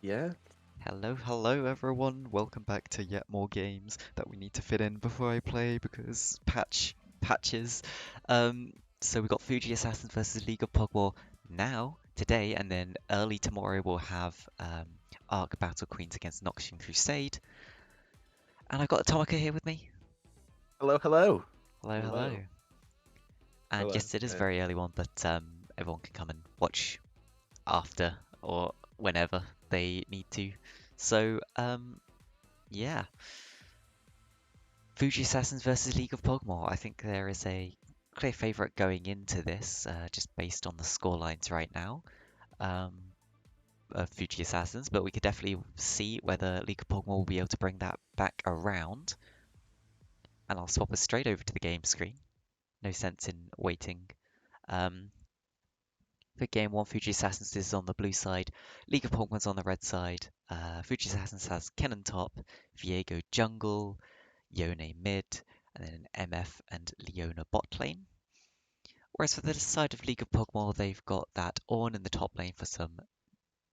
Yeah. Hello everyone. Welcome back to yet more games that we need to fit in before I play because patches. Um, so we got Fuji Assassins versus League of Pog'Maw now today, and then early tomorrow we'll have Arc Battle Queens against Noxian Crusade. And I've got Atomika here with me. Hello, hello. Hello, hello. Hello. And Hello. yes, it is a very early one, but everyone can come and watch after or whenever they need to. So yeah. Fuji Assassins versus League of Pog'Maw. I think there is a clear favourite going into this, just based on the scorelines right now um, of Fuji Assassins, but we could definitely see whether League of Pog'Maw will be able to bring that back around. And I'll swap us straight over to the game screen. No sense in waiting. Um, for game one, Fuji Assassins is on the blue side, League of Pog'Maw's on the red side. Fuji Assassins has Kennen top, Viego jungle, Yone mid, and then an MF and Leona bot lane. Whereas for the side of League of Pog'Maw, they've got that Ornn in the top lane for some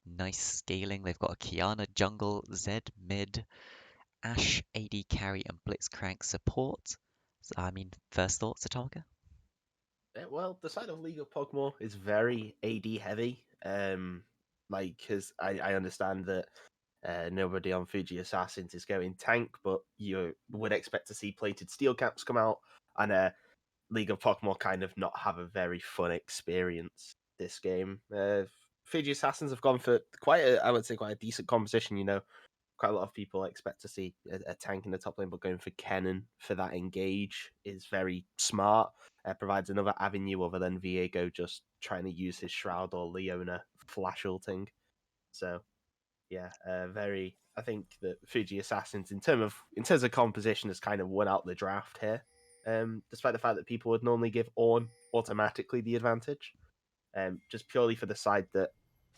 nice scaling. They've got a Kiana jungle, Zed mid, Ashe AD carry, and Blitzcrank support. So, I mean, first thoughts, Atomika? Well, the side of League of Pog'Maw is very AD heavy. Because I understand that nobody on Fuji Assassins is going tank, but you would expect to see plated steel caps come out, and League of Pog'Maw kind of not have a very fun experience this game. Fuji Assassins have gone for I would say, quite a decent composition. Quite a lot of people expect to see a tank in the top lane, but going for Kennen for that engage is very smart. Provides another avenue other than Viego just trying to use his Shroud or Leona flash ulting. So yeah, very. I think that Fuji Assassins, in terms of composition, has kind of won out the draft here. Despite the fact that people would normally give Ornn automatically the advantage, just purely for the side that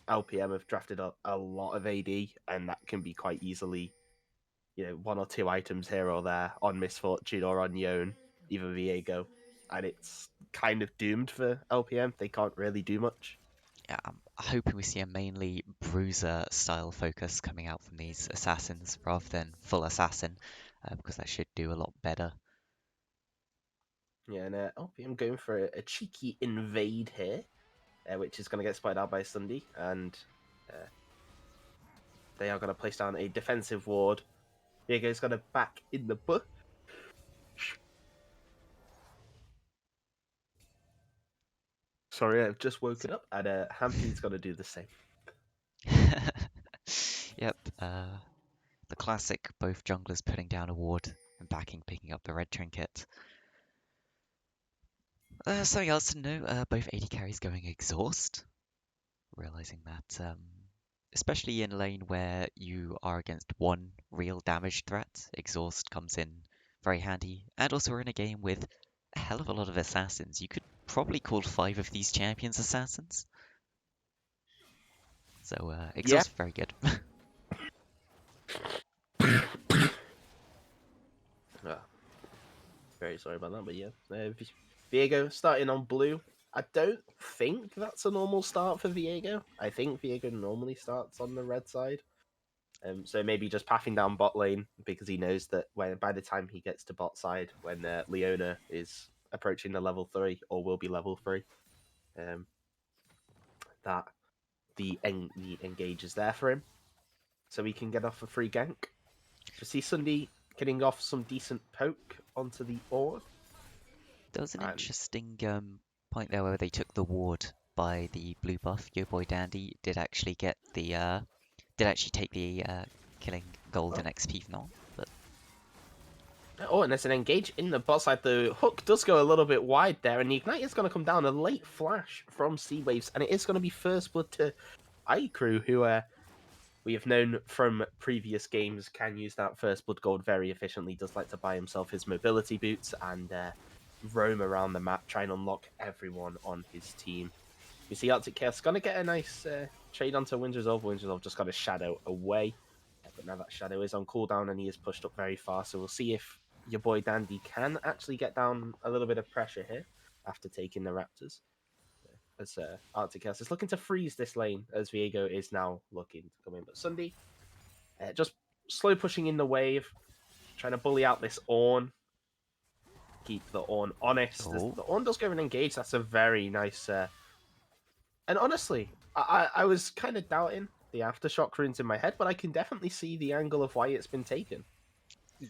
LPM have drafted a lot of AD, and that can be quite easily, one or two items here or there on Misfortune or on Yone, even Viego, and it's kind of doomed for LPM. They can't really do much. Yeah, I'm hoping we see a mainly bruiser style focus coming out from these assassins rather than full assassin, because that should do a lot better. Yeah, and LPM going for a cheeky invade here, which is going to get spied out by Sunday, and uh, they are going to place down a defensive ward. Viego's going to back in the bush. Sorry, I've just woken up, and Hampy's going to do the same. Yep, the classic, both junglers putting down a ward and backing, picking up the red trinket. Something else to know, both AD carries going exhaust. Realizing that, especially in a lane where you are against one real damage threat, exhaust comes in very handy. And also we're in a game with a hell of a lot of assassins. You could probably call 5 of these champions assassins. So Yeah. exhaust very good. Oh, very sorry about that, but yeah. Viego starting on blue. I don't think that's a normal start for Viego. I think Viego normally starts on the red side. So maybe just pathing down bot lane because he knows that by the time he gets to bot side, when Leona is approaching the level 3 or will be level 3, um, that the engage is there for him, so he can get off a free gank. So see Sunday getting off some decent poke onto the Ornn. There was an And interesting point there where they took the ward by the blue buff. Your boy Dandy did actually get the did actually take the killing golden oh, XP from that, but and there's an engage in the bot side. The hook does go a little bit wide there, and the ignite is going to come down. A late flash from Sea Waves, and it is going to be first blood to iCrew, who we have known from previous games can use that first blood gold very efficiently. Does like to buy himself his mobility boots and roam around the map, try and unlock everyone on his team. You see Arctic Chaos going to get a nice trade onto Wind Resolve. Wind Resolve just got a shadow away. But now that shadow is on cooldown and he is pushed up very far. So we'll see if your boy Dandy can actually get down a little bit of pressure here after taking the Raptors. as Arctic Chaos is looking to freeze this lane as Viego is now looking to come in. But Sunday, just slow pushing in the wave, trying to bully out this Ornn. Keep the Ornn honest. Oh. The Ornn does go and engage. That's a very nice. And honestly, I was kind of doubting the aftershock runes in my head, but I can definitely see the angle of why it's been taken.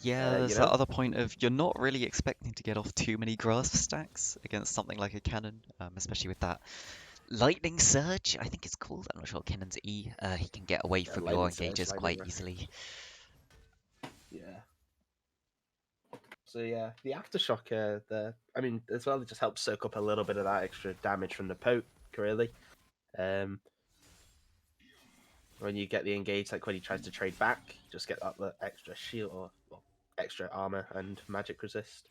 Yeah, You there's that know, other point of you're not really expecting to get off too many grasp stacks against something like a cannon, especially with that lightning surge, I think it's called. I'm not sure. Cannon's E. He can get away from your lightning surge, engagers lightning quite rush. easily. Yeah. So yeah, the aftershock, I mean, as well, it just helps soak up a little bit of that extra damage from the poke, really. When you get the engage, like when he tries to trade back, you just get that the extra shield or well, extra armor and magic resist.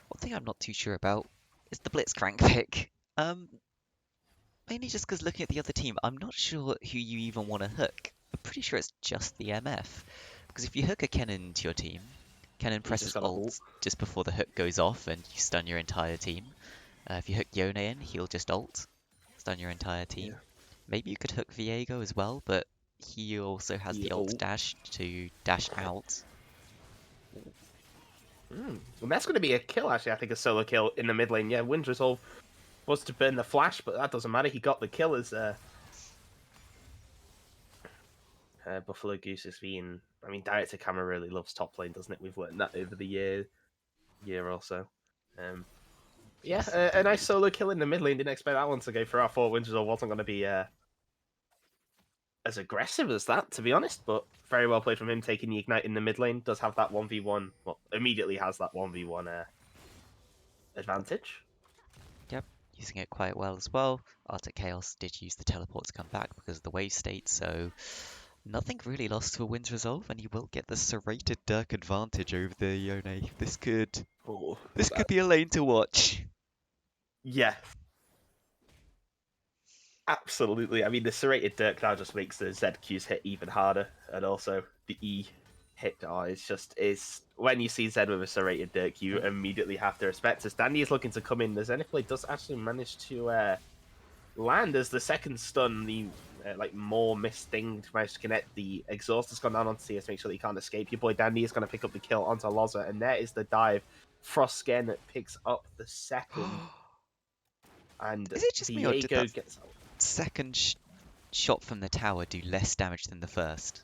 One thing I'm not too sure about is the Blitzcrank pick. Mainly just because looking at the other team, I'm not sure who you even want to hook. I'm pretty sure it's just the MF. Because if you hook a Kennen into your team, Kennen He's just presses got a ult. ult just before the hook goes off and you stun your entire team. If you hook Yone in, he'll just ult, stun your entire team. Yeah. Maybe you could hook Viego as well, but he also has The the ult ult. dash to dash out. And that's going to be a kill, actually. I think a solo kill in the mid lane. Yeah, Wind Resolve was to burn the flash, but that doesn't matter. He got the kill as Buffalo Goose is being. I mean, director camera really loves top lane, doesn't it? We've learned that over the year or so. Yeah, Yes, a nice indeed. solo kill in the mid lane. Didn't expect that one to go for our 4 Wind Resolve. Wasn't going to be as aggressive as that, to be honest, but very well played from him taking the ignite in the mid lane. Does have that 1v1, well, immediately has that 1v1 advantage. Yep, using it quite well as well. Arctic Chaos did use the teleport to come back because of the wave state, so nothing really lost for Wind's Resolve, and you will get the serrated Dirk advantage over the Yone. Oh, This could be a lane to watch. yeah, absolutely. I mean, the serrated Dirk now just makes the ZQ's hit even harder, and also the E hit is when you see Zed with a serrated Dirk, you immediately have to respect. As Dandy is looking to come in, the Zenithblade does actually manage to land as the second stun, the more missed-dinged managed to connect. The exhaust has gone down onto CS, make sure that he can't escape. Your boy Dandy is going to pick up the kill onto Loza, and there is the dive. Frostgen picks up the second, and Is it just me, or did Viego that gets out. second shot from the tower do less damage than the first?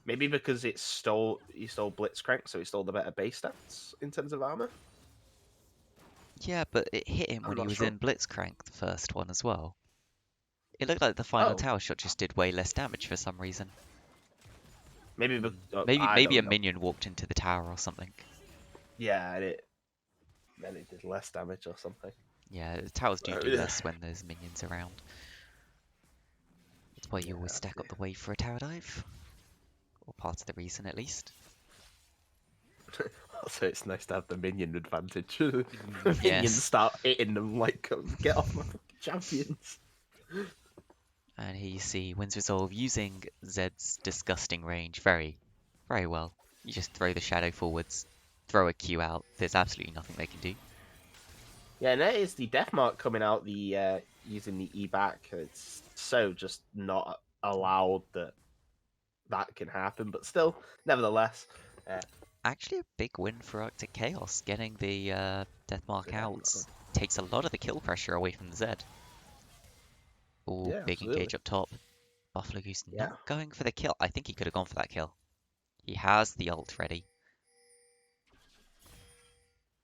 Maybe because he stole Blitzcrank, so he stole the better base stats in terms of armor. Yeah, but it hit him I'm when he not was sure. in Blitzcrank, the first one as well. It looked like the final Oh, tower shot just did way less damage for some reason. maybe, Maybe I maybe a don't know. minion walked into the tower or something. Yeah, and then it did less damage or something. Yeah, the towers do Yeah, less when there's minions around. That's why you always stack up the wave for a tower dive. Or part of the reason, at least. also, it's nice to have the minion advantage. The minions Yes. start hitting them like, get off my fucking champions. And here you see Wind's Resolve using Zed's disgusting range very, very well. You just throw the shadow forwards, throw a Q out. There's absolutely nothing they can do. Yeah, and there is the death mark coming out. The using the E back. It's so just not allowed that can happen, but still, nevertheless, Actually, a big win for Arctic Chaos. Getting the death mark the death out mark. takes a lot of the kill pressure away from the Zed. Oh, Yeah, big absolutely. engage up top. Buffalo Goose Yeah. not going for the kill. I think he could have gone for that kill. He has the ult ready.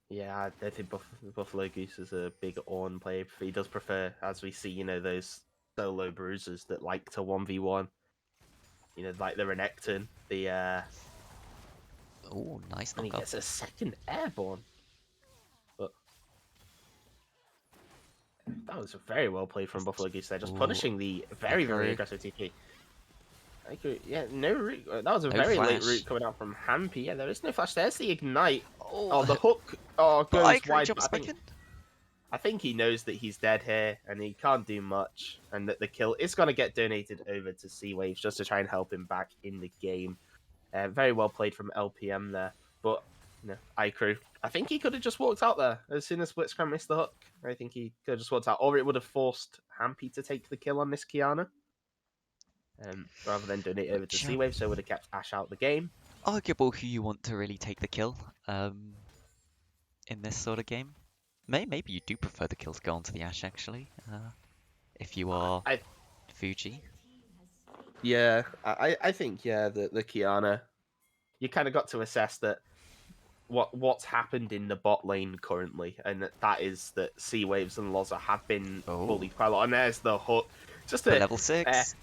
Yeah, I think Buffalo Goose is a big Ornn player. He does prefer, as we see, those solo bruisers that like to 1v1. Like the Renekton, Oh, nice and he knock up. gets a second airborne. But that was very well played from Buffalo Goose there, just Ooh, punishing the very, very Hikaru. aggressive TP. Yeah, no root. That was a No very late flash. root coming out from Hampy. Yeah, there is no flash. There's the ignite. Oh, Oh, the hook goes Hikaru wide. But jumps back in. I think he knows that he's dead here and he can't do much, and that the kill is going to get donated over to Sea Waves just to try and help him back in the game. Very well played from LPM there, but iCrew I think he could have just walked out there as soon as Blitzcrank missed the hook. I think he could have just walked out, or it would have forced Hampy to take the kill on this Kiana, rather than doing it over to Which, C-Wave, so it would have kept Ash out the game. arguable who you want to really take the kill in this sort of game. Maybe you do prefer the kill to go onto the Ashe, actually, if you are Fuji. Yeah, I think the Kiana, you kind of got to assess that what's happened in the bot lane currently, and that is that Sea Waves and Loza have been bullied quite a lot. And there's the hook, just For a level 6.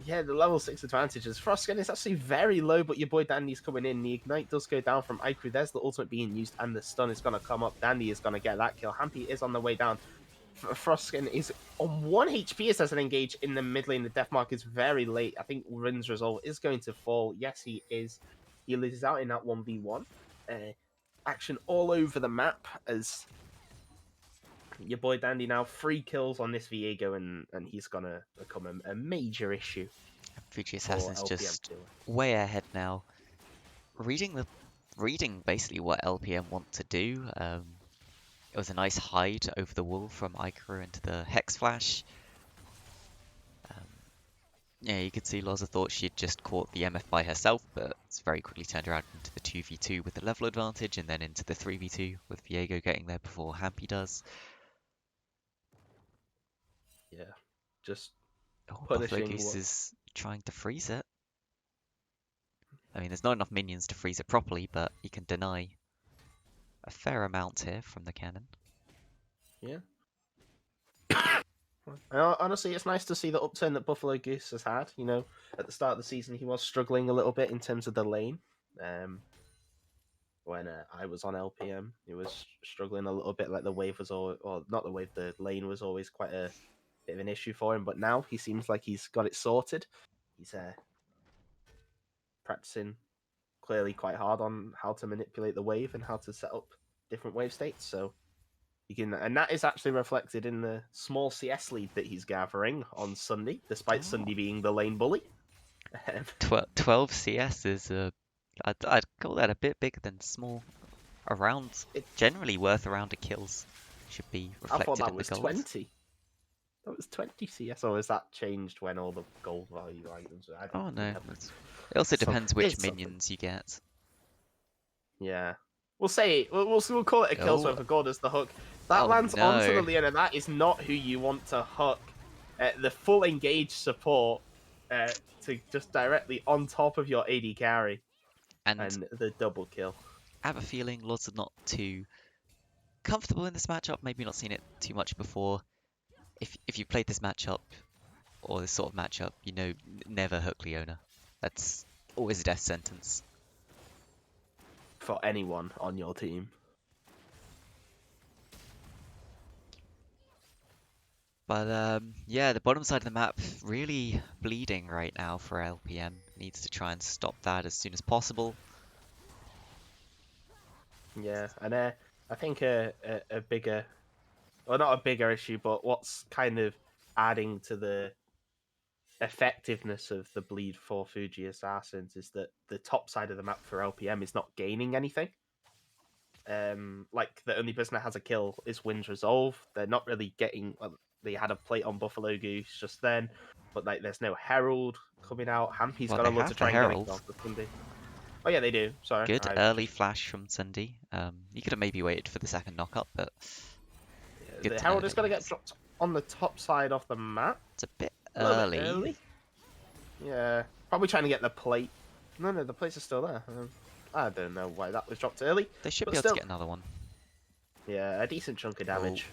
yeah, the level 6 advantages. Frostgen is actually very low, but your boy Dandy's coming in. The ignite does go down from Ikru. There's the ultimate being used, and the stun is gonna come up. Dandy is gonna get that kill. Hampy is on the way down. Frostgen is on 1 HP as an engage in the mid lane. The death mark is very late. I think Rin's resolve is going to fall. Yes, he is. He loses out in that 1v1. Action all over the map as your boy Dandy now 3 kills on this Viego, and he's gonna become a major issue. Fuji Assassin's just way ahead now. Reading basically what LPM want to do. It was a nice hide over the wall from Ikru into the Hex Flash. Yeah, you could see Loza thought she'd just caught the MF by herself, but it's very quickly turned around into the 2v2 with the level advantage, and then into the 3v2 with Viego getting there before Hampy does. Yeah, just Buffalo Goose is trying to freeze it. I mean, there's not enough minions to freeze it properly, but he can deny a fair amount here from the cannon. Yeah. Honestly, it's nice to see the upturn that Buffalo Goose has had. You know, at the start of the season, he was struggling a little bit in terms of the lane. When I was on LPM, he was struggling a little bit. Like the wave was all, or not the wave, the lane was always quite a bit of an issue for him. But now he seems like he's got it sorted. He's practicing clearly quite hard on how to manipulate the wave and how to set up different wave states. So you can, and that is actually reflected in the small CS lead that he's gathering on Sunday, despite Sunday being the lane bully. 12 CS is I'd call that a bit bigger than small. Generally worth around a kills should be reflected. I thought that in was the gold. 20. That was 20 CS, or is that changed when all the gold value items? Oh no, it also depends which minions you get. Yeah. We'll say we'll call it a kill swap for gold as the hook. That lands onto the Leon, and that is not who you want to hook. The full engage support to just directly on top of your AD carry, and the double kill. I have a feeling Lords are not too comfortable in this matchup. Maybe not seen it too much before. If you played this matchup or this sort of matchup, you know, never hook Leona. That's always a death sentence for anyone on your team. But yeah, the bottom side of the map really bleeding right now for LPM. Needs to try and stop that as soon as possible. Yeah, and I think a bigger, well, not a bigger issue, but what's kind of adding to the effectiveness of the bleed for Fuji Assassins is that the top side of the map for LPM is not gaining anything. Like the only person that has a kill is Wind's Resolve. They're not really getting. Well, they had a plate on Buffalo Goose just then, but like there's no Herald coming out. Hampy's got a lot to try and get it off the Sunday. Oh yeah, they do. Sorry. Good early flash from Sunday. You could have maybe waited for the second knock-up, but yeah, the Herald is going to get dropped on the top side of the map. It's a bit early. Early. Yeah, probably trying to get the plate. No, the plates are still there. I don't know why that was dropped early. They should be able to get another one. Yeah, a decent chunk of damage.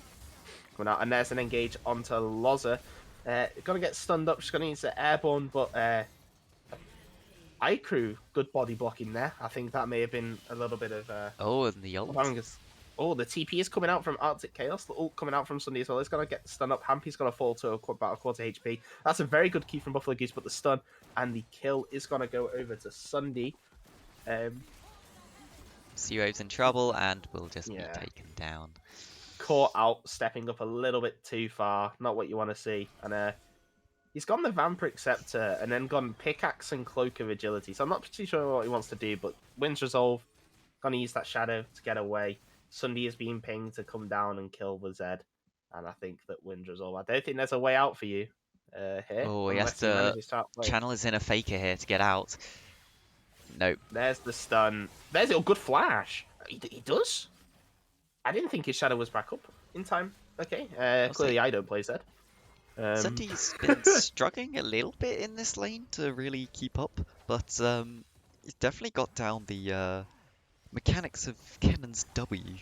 Coming out, and there's an engage onto Loza. Gonna get stunned up. She's gonna need to airborne, but Ikru, good body blocking there. I think that may have been a little bit of. And the ult. The TP is coming out from Arctic Chaos. The ult coming out from Sunday as well. It's gonna get stunned up. Hampy's gonna fall to about a quarter HP. That's a very good key from Buffalo Goose, but the stun and the kill is gonna go over to Sunday. C-Wave's in trouble and will just be taken down. Caught out, stepping up a little bit too far. Not what you want to see. And he's gone the Vampiric Scepter and then gone Pickaxe and Cloak of Agility. So I'm not too sure what he wants to do, but Wind's Resolve Gonna use that shadow to get away. Sunday is being pinged to come down and kill the Zed. And I think that Wind Resolve. I don't think there's a way out for you here, Oh, he has unless he to manages to outplay. channel his inner faker here to get out. Nope. There's the stun. There's a good flash. He does. I didn't think his shadow was back up in time. Okay, clearly I don't play Zed. Sunday's been struggling a little bit in this lane to really keep up, but he's definitely got down the mechanics of Kennan's W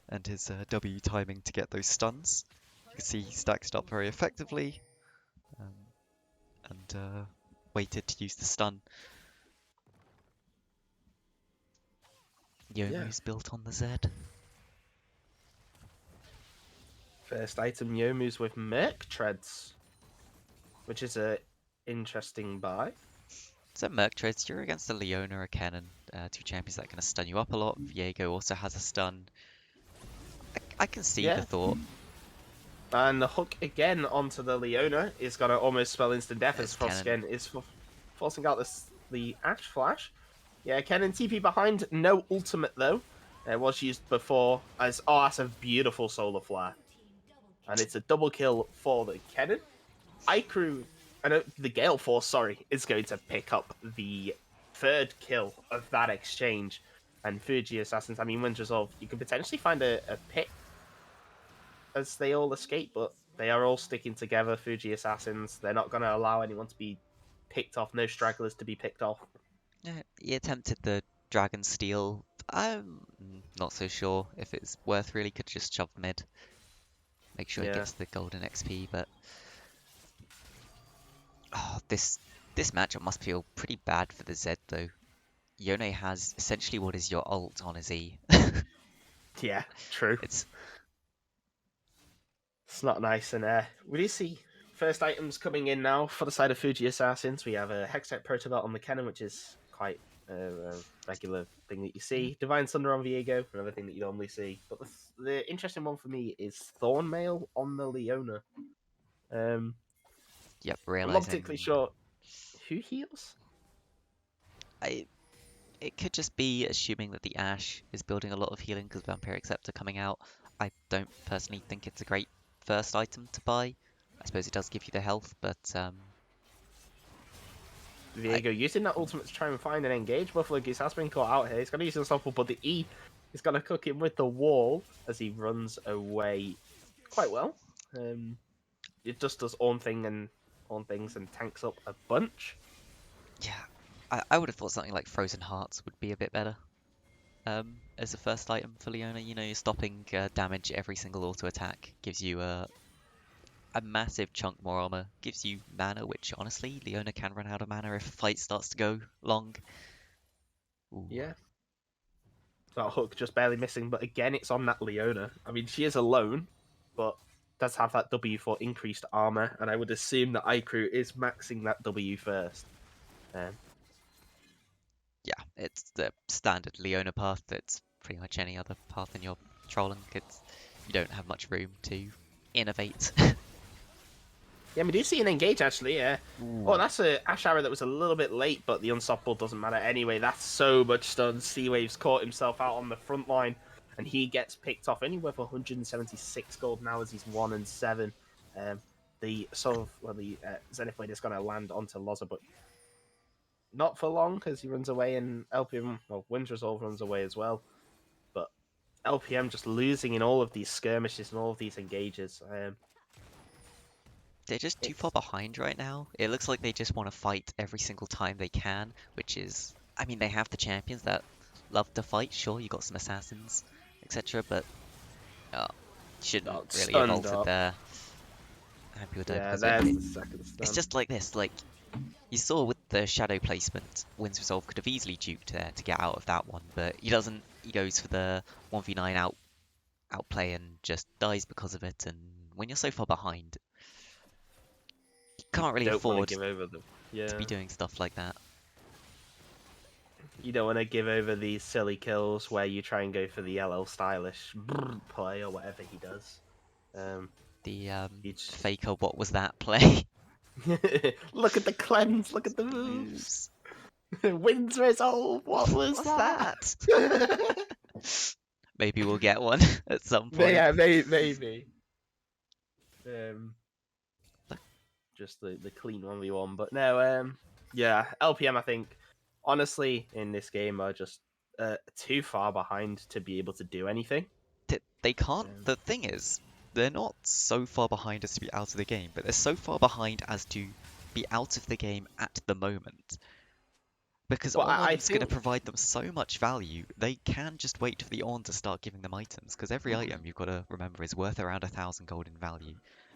and his W timing to get those stuns. You can see he stacks it up very effectively and waited to use the stun. Yomu's built on the Z. First item, Yomu's with Merc Treads, which is a interesting buy. So Merc Treads, you're against a Leona or a Kennen, two champions that are going to stun you up a lot. Viego also has a stun. I can see the thought. And the hook again onto the Leona is going to almost spell instant death as Frostgen is forcing out the Ash Flash. Yeah, Kennen TP behind, no ultimate though. It was used before as, oh, that's a beautiful Solar Flare. And it's a double kill for the Kennen. iCrew, the Gale Force, sorry, is going to pick up the third kill of that exchange. And Fuji Assassins, I mean, Wind Resolve, you could potentially find a pick as they all escape, but they are all sticking together, Fuji Assassins. They're not going to allow anyone to be picked off, no stragglers to be picked off. Yeah, he attempted the Dragon Steel. I'm not so sure if it's worth really. Could just shove mid. Make sure he gets the golden XP, but oh, this matchup must feel pretty bad for the Z though. Yone has essentially what is your ult on his E. Yeah, true. It's not nice. And we do see first items coming in now for the side of Fuji Assassins. We have a Hextech Protobelt on the Kennen, which is quite a regular thing that you see. Divine Thunder on Viego, another thing that you normally see. But the interesting one for me is Thornmail on the Leona. Yep, realizing... I'm not particularly sure who heals. It could just be assuming that the Ash is building a lot of healing because Vampiric Scepter coming out. I don't personally think it's a great first item to buy. I suppose it does give you the health, but Viego using that ultimate to try and find an engage. Buffalo Goose has been caught out here. He's going to use Unstoppable, but the E is going to cook him with the wall as he runs away quite well. It just does own things and tanks up a bunch. Yeah, I would have thought something like Frozen Hearts would be a bit better. As a first item for Leona, you know, you're stopping damage every single auto attack, gives you a massive chunk more armor, gives you mana, which honestly, Leona can run out of mana if a fight starts to go long. Ooh. Yeah. That hook just barely missing, but again, it's on that Leona. I mean, she is alone, but does have that W for increased armor, and I would assume that iCrew is maxing that W first. Yeah, it's the standard Leona path. That's pretty much any other path in your trolling. You don't have much room to innovate. Yeah, we do see an engage actually, yeah. Oh, that's a Ash Arrow that was a little bit late, but the Unstoppable doesn't matter anyway. That's so much stun. Sea-Wave's caught himself out on the front line, and he gets picked off anywhere for 176 gold now as he's 1-7. The Zenith Blade is going to land onto Loza, but not for long because he runs away, and LPM, well, Wind Resolve runs away as well. But LPM just losing in all of these skirmishes and all of these engages. They're just too far behind right now. It looks like they just want to fight every single time they can, which is... I mean, they have the champions that love to fight. Sure, you got some assassins, etc., but... shouldn't really have ulted there. And people don't it's just like this, like... You saw with the shadow placement, Wind's Resolve could have easily duped there to get out of that one, but he doesn't. He goes for the 1v9 outplay and just dies because of it, and when you're so far behind... You can't really afford to be doing stuff like that. You don't want to give over these silly kills where you try and go for the LL stylish play or whatever he does. Faker, what was that play? Look at the cleanse, look at the moves. Winds Resolve, what was What's that? that? Maybe we'll get one at some point. Yeah, maybe. Just the clean 1v1. But no, yeah, LPM, I think, honestly, in this game are just too far behind to be able to do anything. They can't. Um, The thing is, they're not so far behind as to be out of the game, but they're so far behind as to be out of the game at the moment. Because but I Ornn's going to think provide them so much value, they can just wait for the Ornn to start giving them items. Because every item, you've got to remember, is worth around 1,000 gold in value.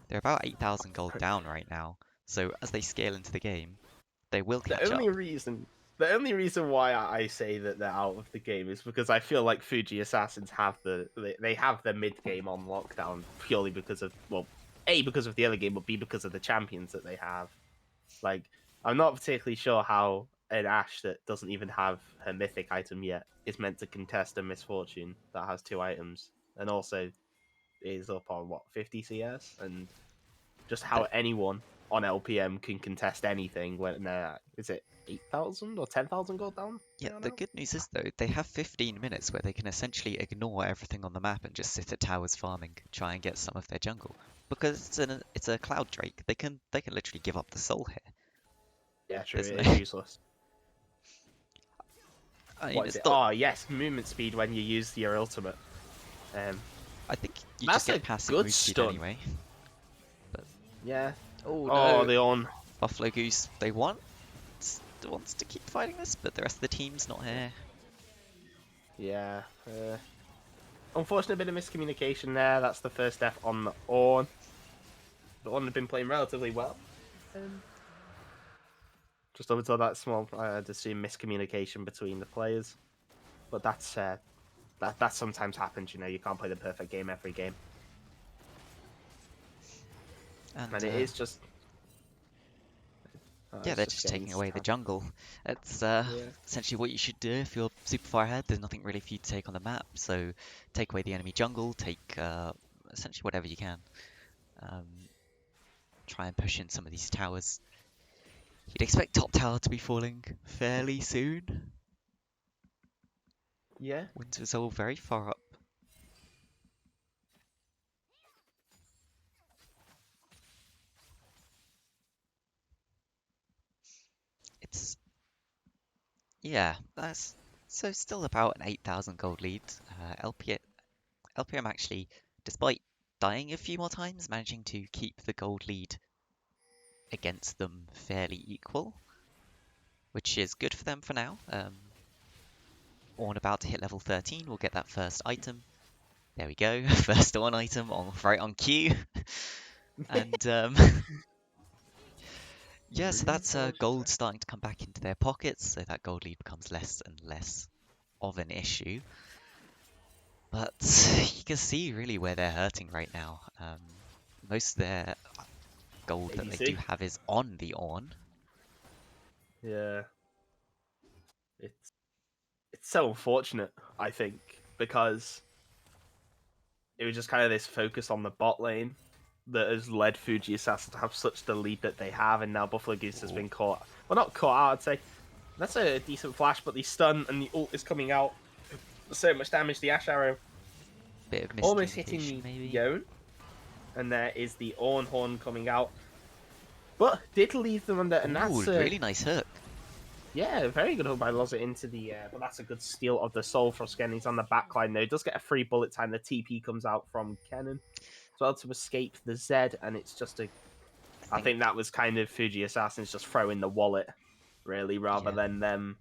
They're about 8,000 gold down right now, so as they scale into the game, they will the catch up. the only reason why I say that they're out of the game is because I feel like Fuji Assassins have they have the mid game on lockdown purely because of, well, A, because of the early game, but B, because of the champions that they have. Like, I'm not particularly sure how an Ashe that doesn't even have her mythic item yet is meant to contest a Misfortune that has 2 items and also is up on what, 50 CS, and just how anyone on LPM can contest anything when is it 8,000 or 10,000 gold down? Yeah, the good news is though, they have 15 minutes where they can essentially ignore everything on the map and just sit at towers farming, try and get some of their jungle. Because it's a Cloud Drake, they can literally give up the soul here. Yeah, true. There's no, It's useless. I mean, What is it's it? not. Oh yes, movement speed when you use your ultimate. Um, I think you just that's a get passive good move speed stun. anyway. But Yeah. oh Oh, no, the on. Buffalo Goose, they wants to keep fighting this, but the rest of the team's not here. Yeah. Unfortunate bit of miscommunication there. That's the first death on the Ornn. The Ornn had been playing relatively well. Just up until that small, I'd assume, miscommunication between the players. But that sometimes happens. You know, you can't play the perfect game every game, and it is just. Yeah, It's they're just just getting taking away the stuck. jungle. It's Yeah. essentially what you should do if you're super far ahead. There's nothing really for you to take on the map, so take away the enemy jungle, take essentially whatever you can. Um, Try and push in some of these towers. You'd expect top tower to be falling fairly soon. Yeah. Winter's all very far up. It's yeah, that's so still about an 8,000 gold lead. LPM actually, despite dying a few more times, managing to keep the gold lead against them fairly equal, which is good for them for now. Ornn about to hit level 13, we'll get that first item. There we go, first Ornn item right on cue. And yeah, so that's gold starting to come back into their pockets, so that gold lead becomes less and less of an issue. But you can see really where they're hurting right now. Most of their gold that they do ABC. have is on the Ornn. Yeah. It's so unfortunate, I think, because it was just kind of this focus on the bot lane that has led Fuji Assassin to have such the lead that they have, and now Buffalo Goose has been caught. Well, not caught out, I'd say. That's a decent flash, but the stun and the ult is coming out. So much damage, the Ash Arrow Bit of almost hitting miscommunication, the maybe. Yone. And there is the Ornn Horn coming out. But did leave them under, and Ooh, that's really nice hook. yeah, very good hook by Loza into the but that's a good steal of the soul from Sken. He's on the backline though. Does get a free bullet time. The TP comes out from Kennen as well to escape the Z, and it's just I think that was kind of Fuji Assassins just throwing the wallet, really, rather than them.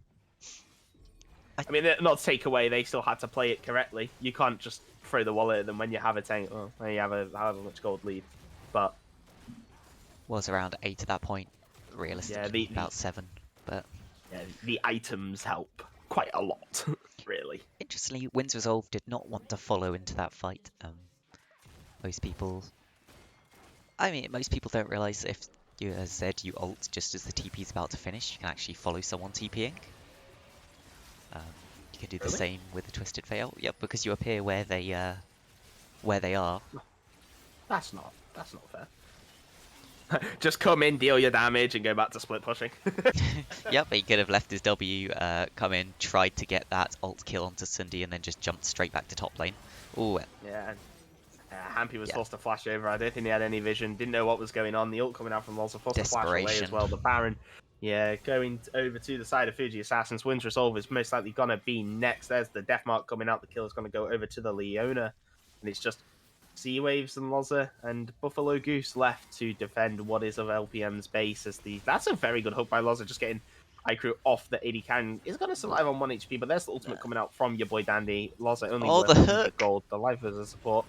I mean, not to take away, they still had to play it correctly. You can't just throw the wallet at them when you have a tank. Oh, when you have a however much gold lead, but Was around 8 at that point. Realistically, yeah, about 7. But yeah, the items help quite a lot, really. interestingly, Wind's Resolve did not want to follow into that fight. Most people, most people don't realize if you, as said, you ult just as the TP is about to finish, you can actually follow someone TPing. You can do the same with the Twisted Veil. Yep, because you appear where they are. That's not fair. Just come in, deal your damage, and go back to split pushing. Yep, he could have left his W, come in, tried to get that ult kill onto Sundi, and then just jumped straight back to top lane. Ooh, Yeah. Hampy was yeah, forced to flash over. I don't think he had any vision. Didn't know what was going on. The ult coming out from Lols forced to flash away as desperation. well. The Baron, yeah, going over to the side of Fuji Assassins. Wins Resolve is most likely going to be next. There's the Death Mark coming out. The kill is going to go over to the Leona. And it's just Sea Waves and Loza and Buffalo Goose left to defend what is of LPM's base. That's a very good hook by Loza, just getting Icrew off the AD cannon. Is going to survive on 1 HP, but there's the ultimate coming out from your boy Dandy. Loza only Oh, worth the 100 hook! gold. The life as a support.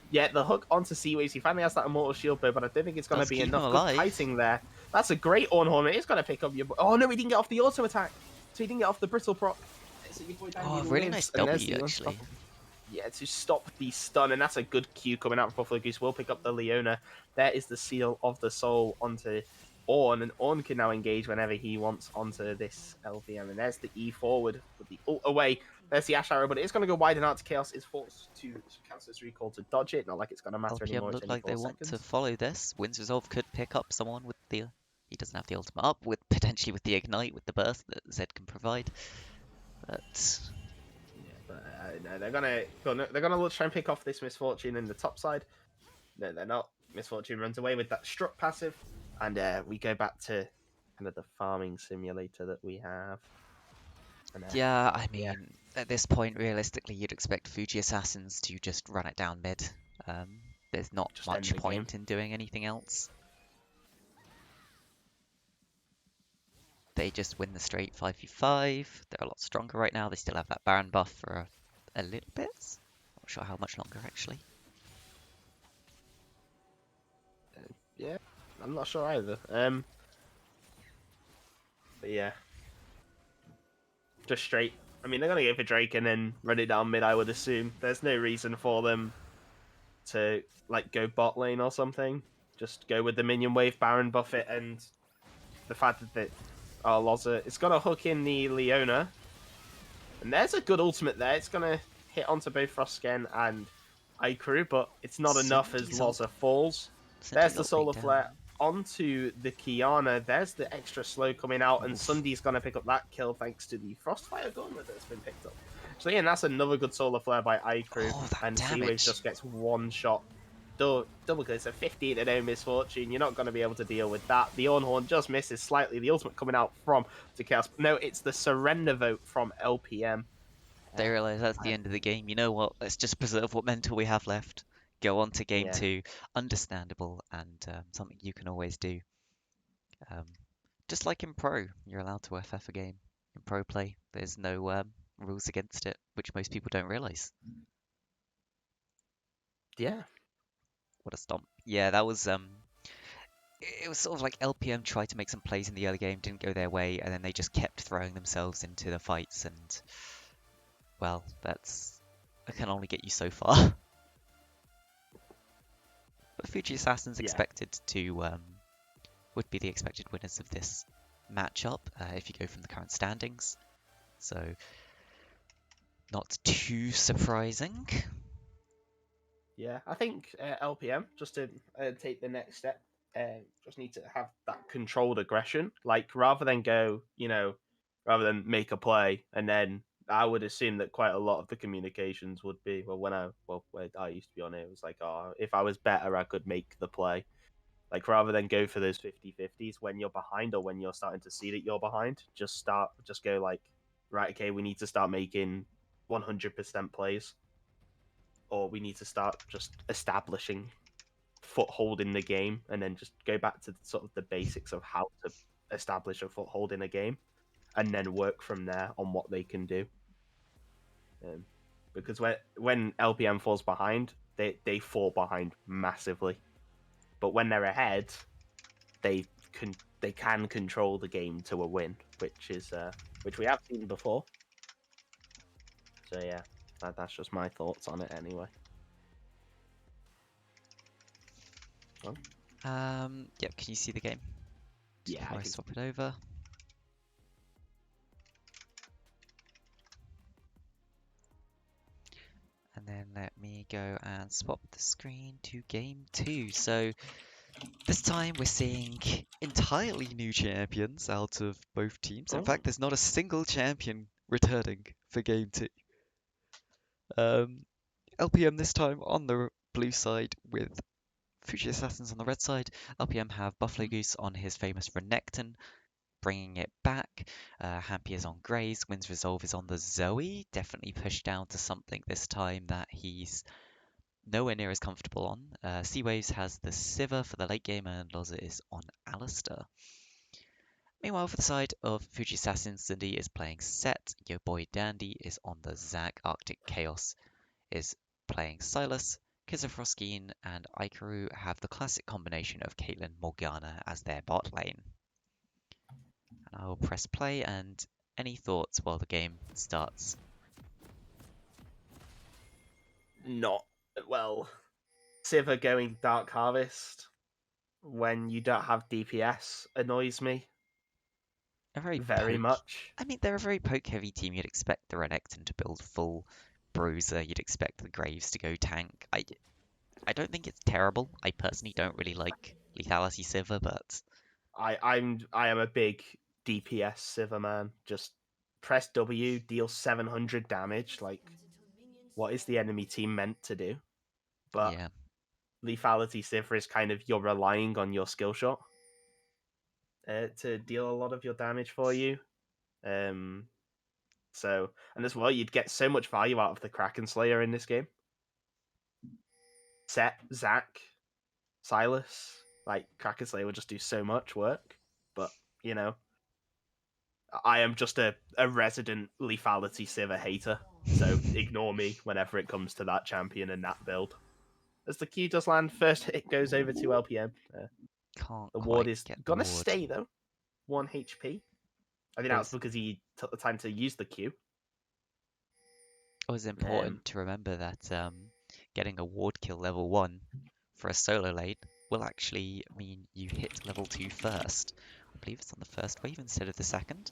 Yeah, the hook onto Seawaves. He finally has that Immortal Shield bow, but I don't think it's going to Does be keep him enough. Good alive. kiting there. That's a great Ornhorn. It is going to pick up your... Oh, no, he didn't get off the auto attack. So he didn't get off the Brittle proc. So your boy Oh, Dandy really lives, nice and there's W, the actually. yeah, to stop the stun, and that's a good Q coming out from Buffalo Goose. We'll pick up the Leona. There is the Seal of the Soul onto Ornn, and Ornn can now engage whenever he wants onto this LVM. And there's the E forward with the ult away. There's the Ash Arrow, but it is going to go wide and out to Chaos. Is forced to cancel his recall to dodge it. Not like it's going to matter LPM anymore. It's look only like 4 they want seconds. to follow this. Wins Resolve could pick up someone with the... He doesn't have the ultimate up, with potentially with the Ignite, with the burst that Zed can provide. But... But no, they're gonna look, try and pick off this Misfortune in the top side. No, they're not. Misfortune runs away with that struck passive, and we go back to kind of the farming simulator that we have. And, yeah, I yeah, mean, at this point, realistically, you'd expect Fuji Assassins to just run it down mid. There's not just end much the point game. in doing anything else. They just win the straight 5v5. They're a lot stronger right now. They still have that Baron buff for a little bit. Not sure how much longer, actually. Yeah, I'm not sure either. But yeah, just straight. I mean, they're gonna go for Drake and then run it down mid. I would assume there's no reason for them to like go bot lane or something. Just go with the minion wave, Baron buff it, and the fact that Loza, it's gonna hook in the Leona, and there's a good ultimate there. It's gonna hit onto both Frostgen and Icrew, but it's not enough as Cindy's ult. Loza falls. There's Cindy's the ult being Solar down. Flare onto the Kiana. There's the extra slow coming out, and Oof. Sundi's gonna pick up that kill thanks to the Frostfire Gauntlet that's been picked up. So yeah, and that's another good Solar Flare by Icrew, Oh, that and Seawaves damage. just gets one shot. Double kill. It's a 15 to no Misfortune. You're not going to be able to deal with that. The Ornhorn just misses slightly. The ultimate coming out from to Chaos. No, it's the surrender vote from LPM. They realize that's the end of the game. You know what? Let's just preserve what mental we have left. Go on to game Yeah. 2. Understandable and something you can always do. Um, just like in Pro, you're allowed to FF a game. In Pro play, there's no rules against it, which most people don't realize. Yeah. What a stomp. Yeah, that was it was sort of like LPM tried to make some plays in the early game, didn't go their way, and then they just kept throwing themselves into the fights, and well, that can only get you so far. But Fuji Assassins expected to would be the expected winners of this matchup if you go from the current standings. So not too surprising. Yeah. I think LPM, just to take the next step, just need to have that controlled aggression. Like, rather than go, rather than make a play, and then I would assume that quite a lot of the communications would be, when I used to be on it, it was like, oh, if I was better, I could make the play. Like, rather than go for those 50-50s when you're behind or when you're starting to see that you're behind, just go like, right, okay, we need to start making 100% plays, or we need to start just establishing foothold in the game, and then just go back to sort of the basics of how to establish a foothold in a game, and then work from there on what they can do. Because when LPM falls behind, they fall behind massively. But when they're ahead, they can control the game to a win, which we have seen before. So yeah, that's just my thoughts on it anyway. Yep, can you see the game? Just Yeah, before I swap it over. And then let me go and swap the screen to game 2. So This time we're seeing entirely new champions out of both teams. In Oh, fact, there's not a single champion returning for game 2. Um, LPM this time on the blue side with Fuji Assassins on the red side. LPM have Buffalo Goose on his famous Renekton, bringing it back. Happy is on Graze. Wind's Resolve is on the Zoe. Definitely pushed down to something this time that he's nowhere near as comfortable on. Seawaves has the Sivir for the late game, and Loza is on Alistair. Meanwhile, for the side of Fuji Assassins, Cindy is playing Set. Your boy Dandy is on the Zac. Arctic Chaos is playing Silas. Kizafroskeen and Ikaru have the classic combination of Caitlyn Morgana as their bot lane. And I will press play, and any thoughts while the game starts? not well. Sivir going Dark Harvest when you don't have DPS annoys me A very very poke. much. I mean, they're a very poke-heavy team. You'd expect the Renekton to build full Bruiser. You'd expect the Graves to go tank. I don't think it's terrible. I personally don't really like Lethality Sivir, but I am a big DPS Sivir man. Just press W, deal 700 damage. Like, what is the enemy team meant to do? But yeah. lethality Sivir is kind of you're relying on your skill shot to deal a lot of your damage for you. So, and as well, you'd get so much value out of the Kraken Slayer in this game. Set, Zac, Silas, like Kraken Slayer would just do so much work. But, you know, I am just a resident lethality Sivir hater. So ignore me whenever it comes to that champion and that build. As the Q does land, first hit goes over to LPM. Can't The ward quite is get the gonna ward. stay though. 1 HP. I think that's because he took the time to use the Q. It was important to remember that getting a ward kill level 1 for a solo lane will actually mean you hit level 2 first. I believe it's on the first wave instead of the second.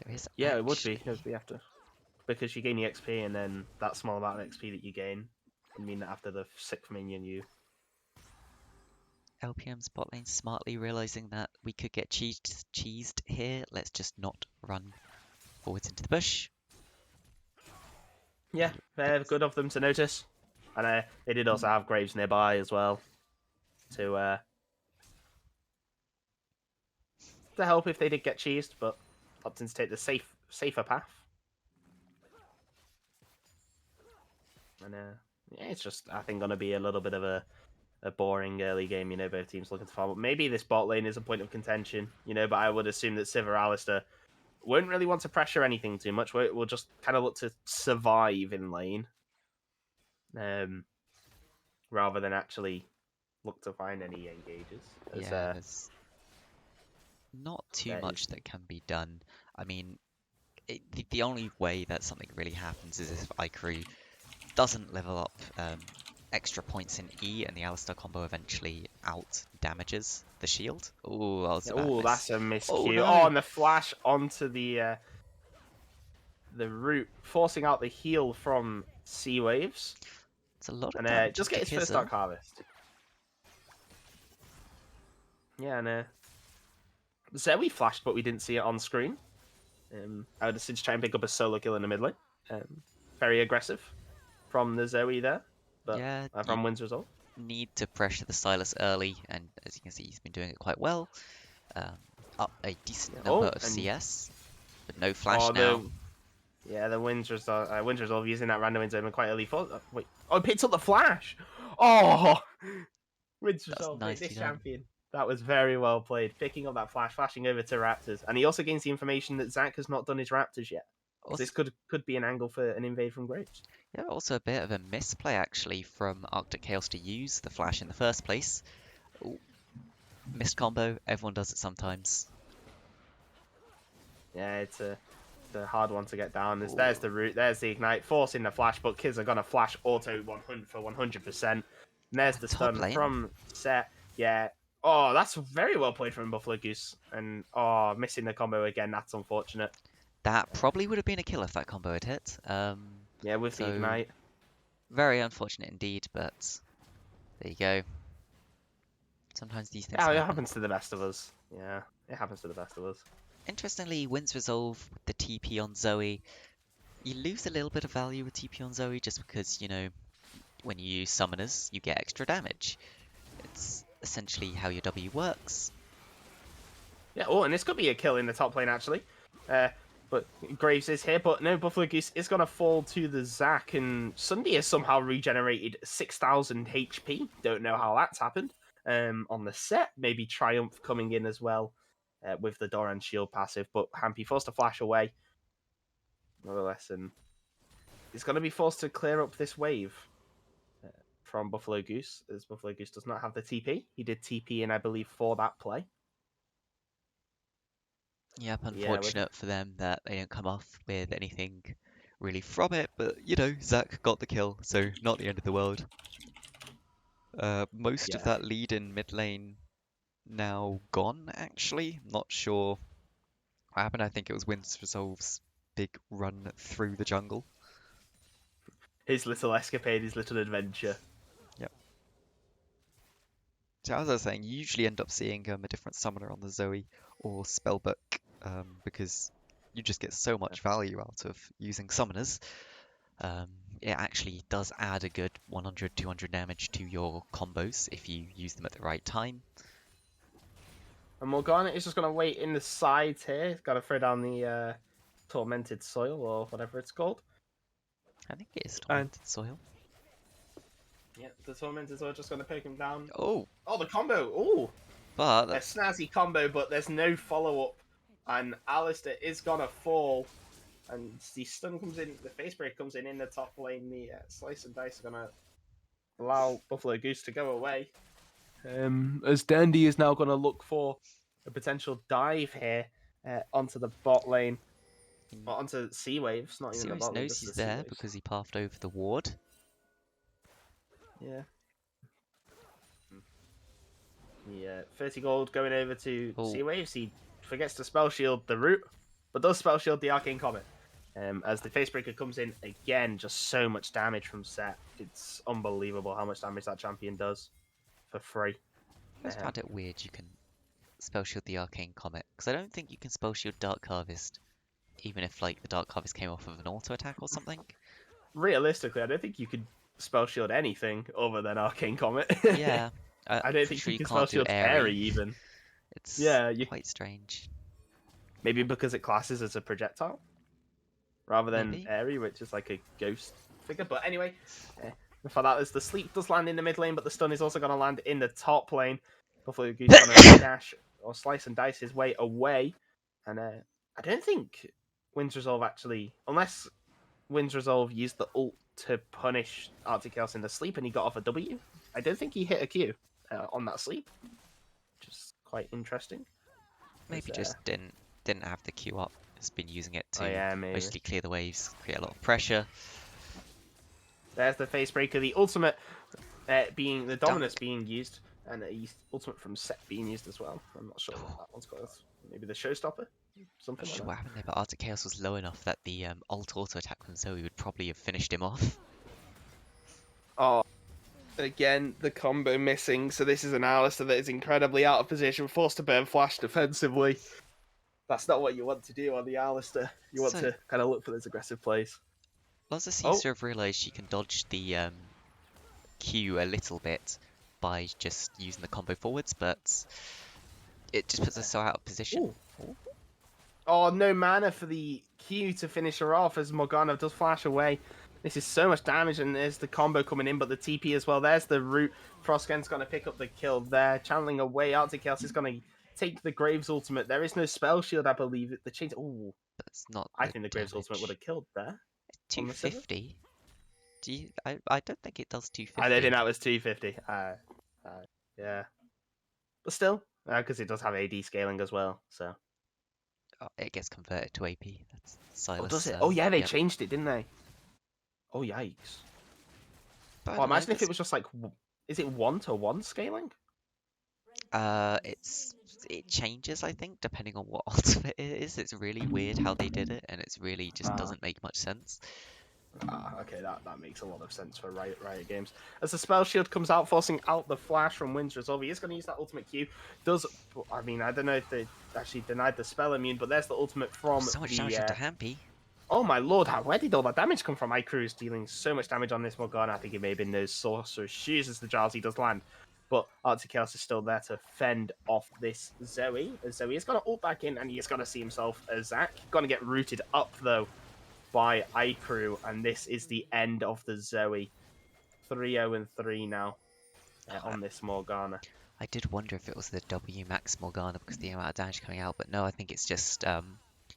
There is Yeah, it would be actually... because we have to because you gain the XP and then that small amount of XP that you gain would mean that after the 6th minion you LPM's bot lane smartly realizing that we could get cheesed here. Let's just not run forwards into the bush. yeah, very good of them to notice. And they did also have Graves nearby as well to help if they did get cheesed, but opting to take the safer path. And yeah, it's just I think gonna be a little bit of a boring early game. You know, both teams looking to farm. But maybe this bot lane is a point of contention. You know, but I would assume that Sivir Alistair won't really want to pressure anything too much. We'll just kind of look to survive in lane, rather than actually look to find any engages. Yeah, there's not too much that can be done. I mean, the only way that something really happens is if Ikaru doesn't level up extra points in E and the Alistar combo eventually out damages the shield. Oh, that was a bad miss. That's a miscue. Oh, no. Oh, and the flash onto the root, forcing out the heal from Sea Waves. It's a lot of And damage just get his first Dark Harvest. Yeah, and Zoe flashed, but we didn't see it on screen. I would just try and pick up a solo kill in the mid lane. Very aggressive from the Zoe there, but yeah, from Wind's Resolve. Need to pressure the Silas early, and as you can see, he's been doing it quite well. Up a decent number of CS, but no flash now. Yeah, the Wind's Resolve using that random wind quite early. Wait, it picked up the flash. Oh, Wind's Resolve, this champion. That was very well played. Picking up that flash, flashing over to Raptors, and he also gains the information that Zac has not done his Raptors yet. Also, this could be an angle for an invade from Graves. Yeah, also a bit of a misplay actually from Arctic Chaos to use the flash in the first place. Ooh. Missed combo. Everyone does it sometimes. Yeah, it's a hard one to get down. There's the root. There's the ignite, forcing the flash, but kids are gonna flash auto 100 for 100%. And there's the stun from Set. Yeah. Oh, that's very well played from Buffalo Goose. And missing the combo again. That's unfortunate. That probably would have been a kill if that combo had hit. Yeah, with the ignite. Very unfortunate indeed, but there you go. Sometimes these things Yeah, it happen. happens to the best of us. Yeah, it happens to the best of us. Interestingly, wins resolve with the TP on Zoe. You lose a little bit of value with TP on Zoe just because, you know, when you use summoners, you get extra damage. It's essentially how your W works. Yeah, oh, and this could be a kill in the top lane, actually. But Graves is here, but no, Buffalo Goose is going to fall to the Zac, and Sunday has somehow regenerated 6,000 HP. Don't know how that's happened. On the set, maybe Triumph coming in as well with the Doran Shield passive, but Hampy forced to flash away, nonetheless, and he's going to be forced to clear up this wave from Buffalo Goose, as Buffalo Goose does not have the TP. He did TP in, I believe, for that play. Yep, Yeah, with unfortunate for them that they don't come off with anything really from it, but you know, Zac got the kill, so not the end of the world. Most of yeah. that lead in mid lane now gone, actually. Not sure what happened. I think it was Wins Resolve's big run through the jungle. His little escapade, his little adventure. Yep. So as I was saying, you usually end up seeing a different summoner on the Zoe or Spellbook because you just get so much value out of using summoners. Um, it actually does add a good 100, 200 damage to your combos if you use them at the right time. And Morgana is just going to wait in the sides here. Got to throw down the Tormented Soil or whatever it's called. I think it is And Tormented Soil. yeah, the Tormented Soil just going to poke him down. Oh, Oh, the combo. Oh, but a snazzy combo, but there's no follow-up. And Alistair is going to fall. And the stun comes in, the face break comes in the top lane. The Slice and Dice are going to allow Buffalo Goose to go away. As Dandy is now going to look for a potential dive here onto the bot lane. Or onto Sea Waves, not even the Sirius bot lane, knows just he's the Sea there Waves. because he pathed over the ward. Yeah. Yeah, 30 gold going over to Sea Waves. He forgets to spell shield the root, but does spell shield the Arcane Comet. As the Facebreaker comes in again, just so much damage from set. It's unbelievable how much damage that champion does for free. I just found it weird you can spell shield the Arcane Comet because I don't think you can spell shield Dark Harvest, even if like the Dark Harvest came off of an auto attack or something. Realistically, I don't think you could spell shield anything other than Arcane Comet. Yeah, I don't for think sure you you can spell can't do shield airy. Airy even. It's Yeah, quite strange. maybe because it classes as a projectile rather than Maybe. Airy, which is like a ghost figure. But anyway, for that, as the sleep does land in the mid lane, but the stun is also going to land in the top lane. Buffalo Goose going to dash or slice and dice his way away. And I don't think Wind's Resolve actually, unless Wind's Resolve used the ult to punish Arctic Chaos in the sleep and he got off a W, I don't think he hit a Q on that sleep, which is quite interesting. Maybe just didn't have the Q up. Has been using it to mostly clear the waves, create a lot of pressure. There's the Facebreaker, the ultimate being the Dominus being used, and the ultimate from Set being used as well. I'm not sure what that one's called. Maybe the Showstopper, something like that. What happened there, but Arctic Chaos was low enough that the ult auto attack from Zoe would probably have finished him off. Oh, again, the combo missing. So this is an Alistair that is incredibly out of position, forced to burn flash defensively. That's not what you want to do on the Alistair. You want to kind of look for those aggressive plays. Loza seems to have realised she can dodge the Q a little bit by just using the combo forwards, but it just puts her so out of position. Oh, no mana for the Q to finish her off as Morgana does flash away. This is so much damage, and there's the combo coming in, but the TP as well. There's the root. Frostgen's going to pick up the kill there. Channeling away, Arctic Chaos is going to take the Graves ultimate. There is no spell shield, I believe. The change. Oh, that's not. I think the Graves ultimate would have killed there. 250. Do you? I don't think it does 250. I don't think that was 250. Yeah, but still, because it does have AD scaling as well. So it gets converted to AP. That's Silas. Oh, does it? Oh yeah, they changed it, didn't they? Oh yikes! Oh, imagine if it was just like, is it 1-to-1 scaling? It changes, I think, depending on what ultimate it is. It's really weird how they did it, and it's really just doesn't make much sense. Okay, that makes a lot of sense for Riot Games. As the spell shield comes out, forcing out the flash from Wind's Resolve, he is going to use that ultimate Q. I mean, I don't know if they actually denied the spell immune, but there's the ultimate from So much the. damage into Hampy. Oh my lord, where did all that damage come from? iCrew is dealing so much damage on this Morgana. I think it may have been those Sorcerer's Shoes as the Drowsy does land. But Arctic Chaos is still there to fend off this Zoe. As Zoe is going to ult back in, and he's going to see himself as Zac. Going to get rooted up, though, by iCrew, and this is the end of the Zoe. 3-0-3 now on this Morgana. I did wonder if it was the W max Morgana because of the amount of damage coming out, but no, I think it's just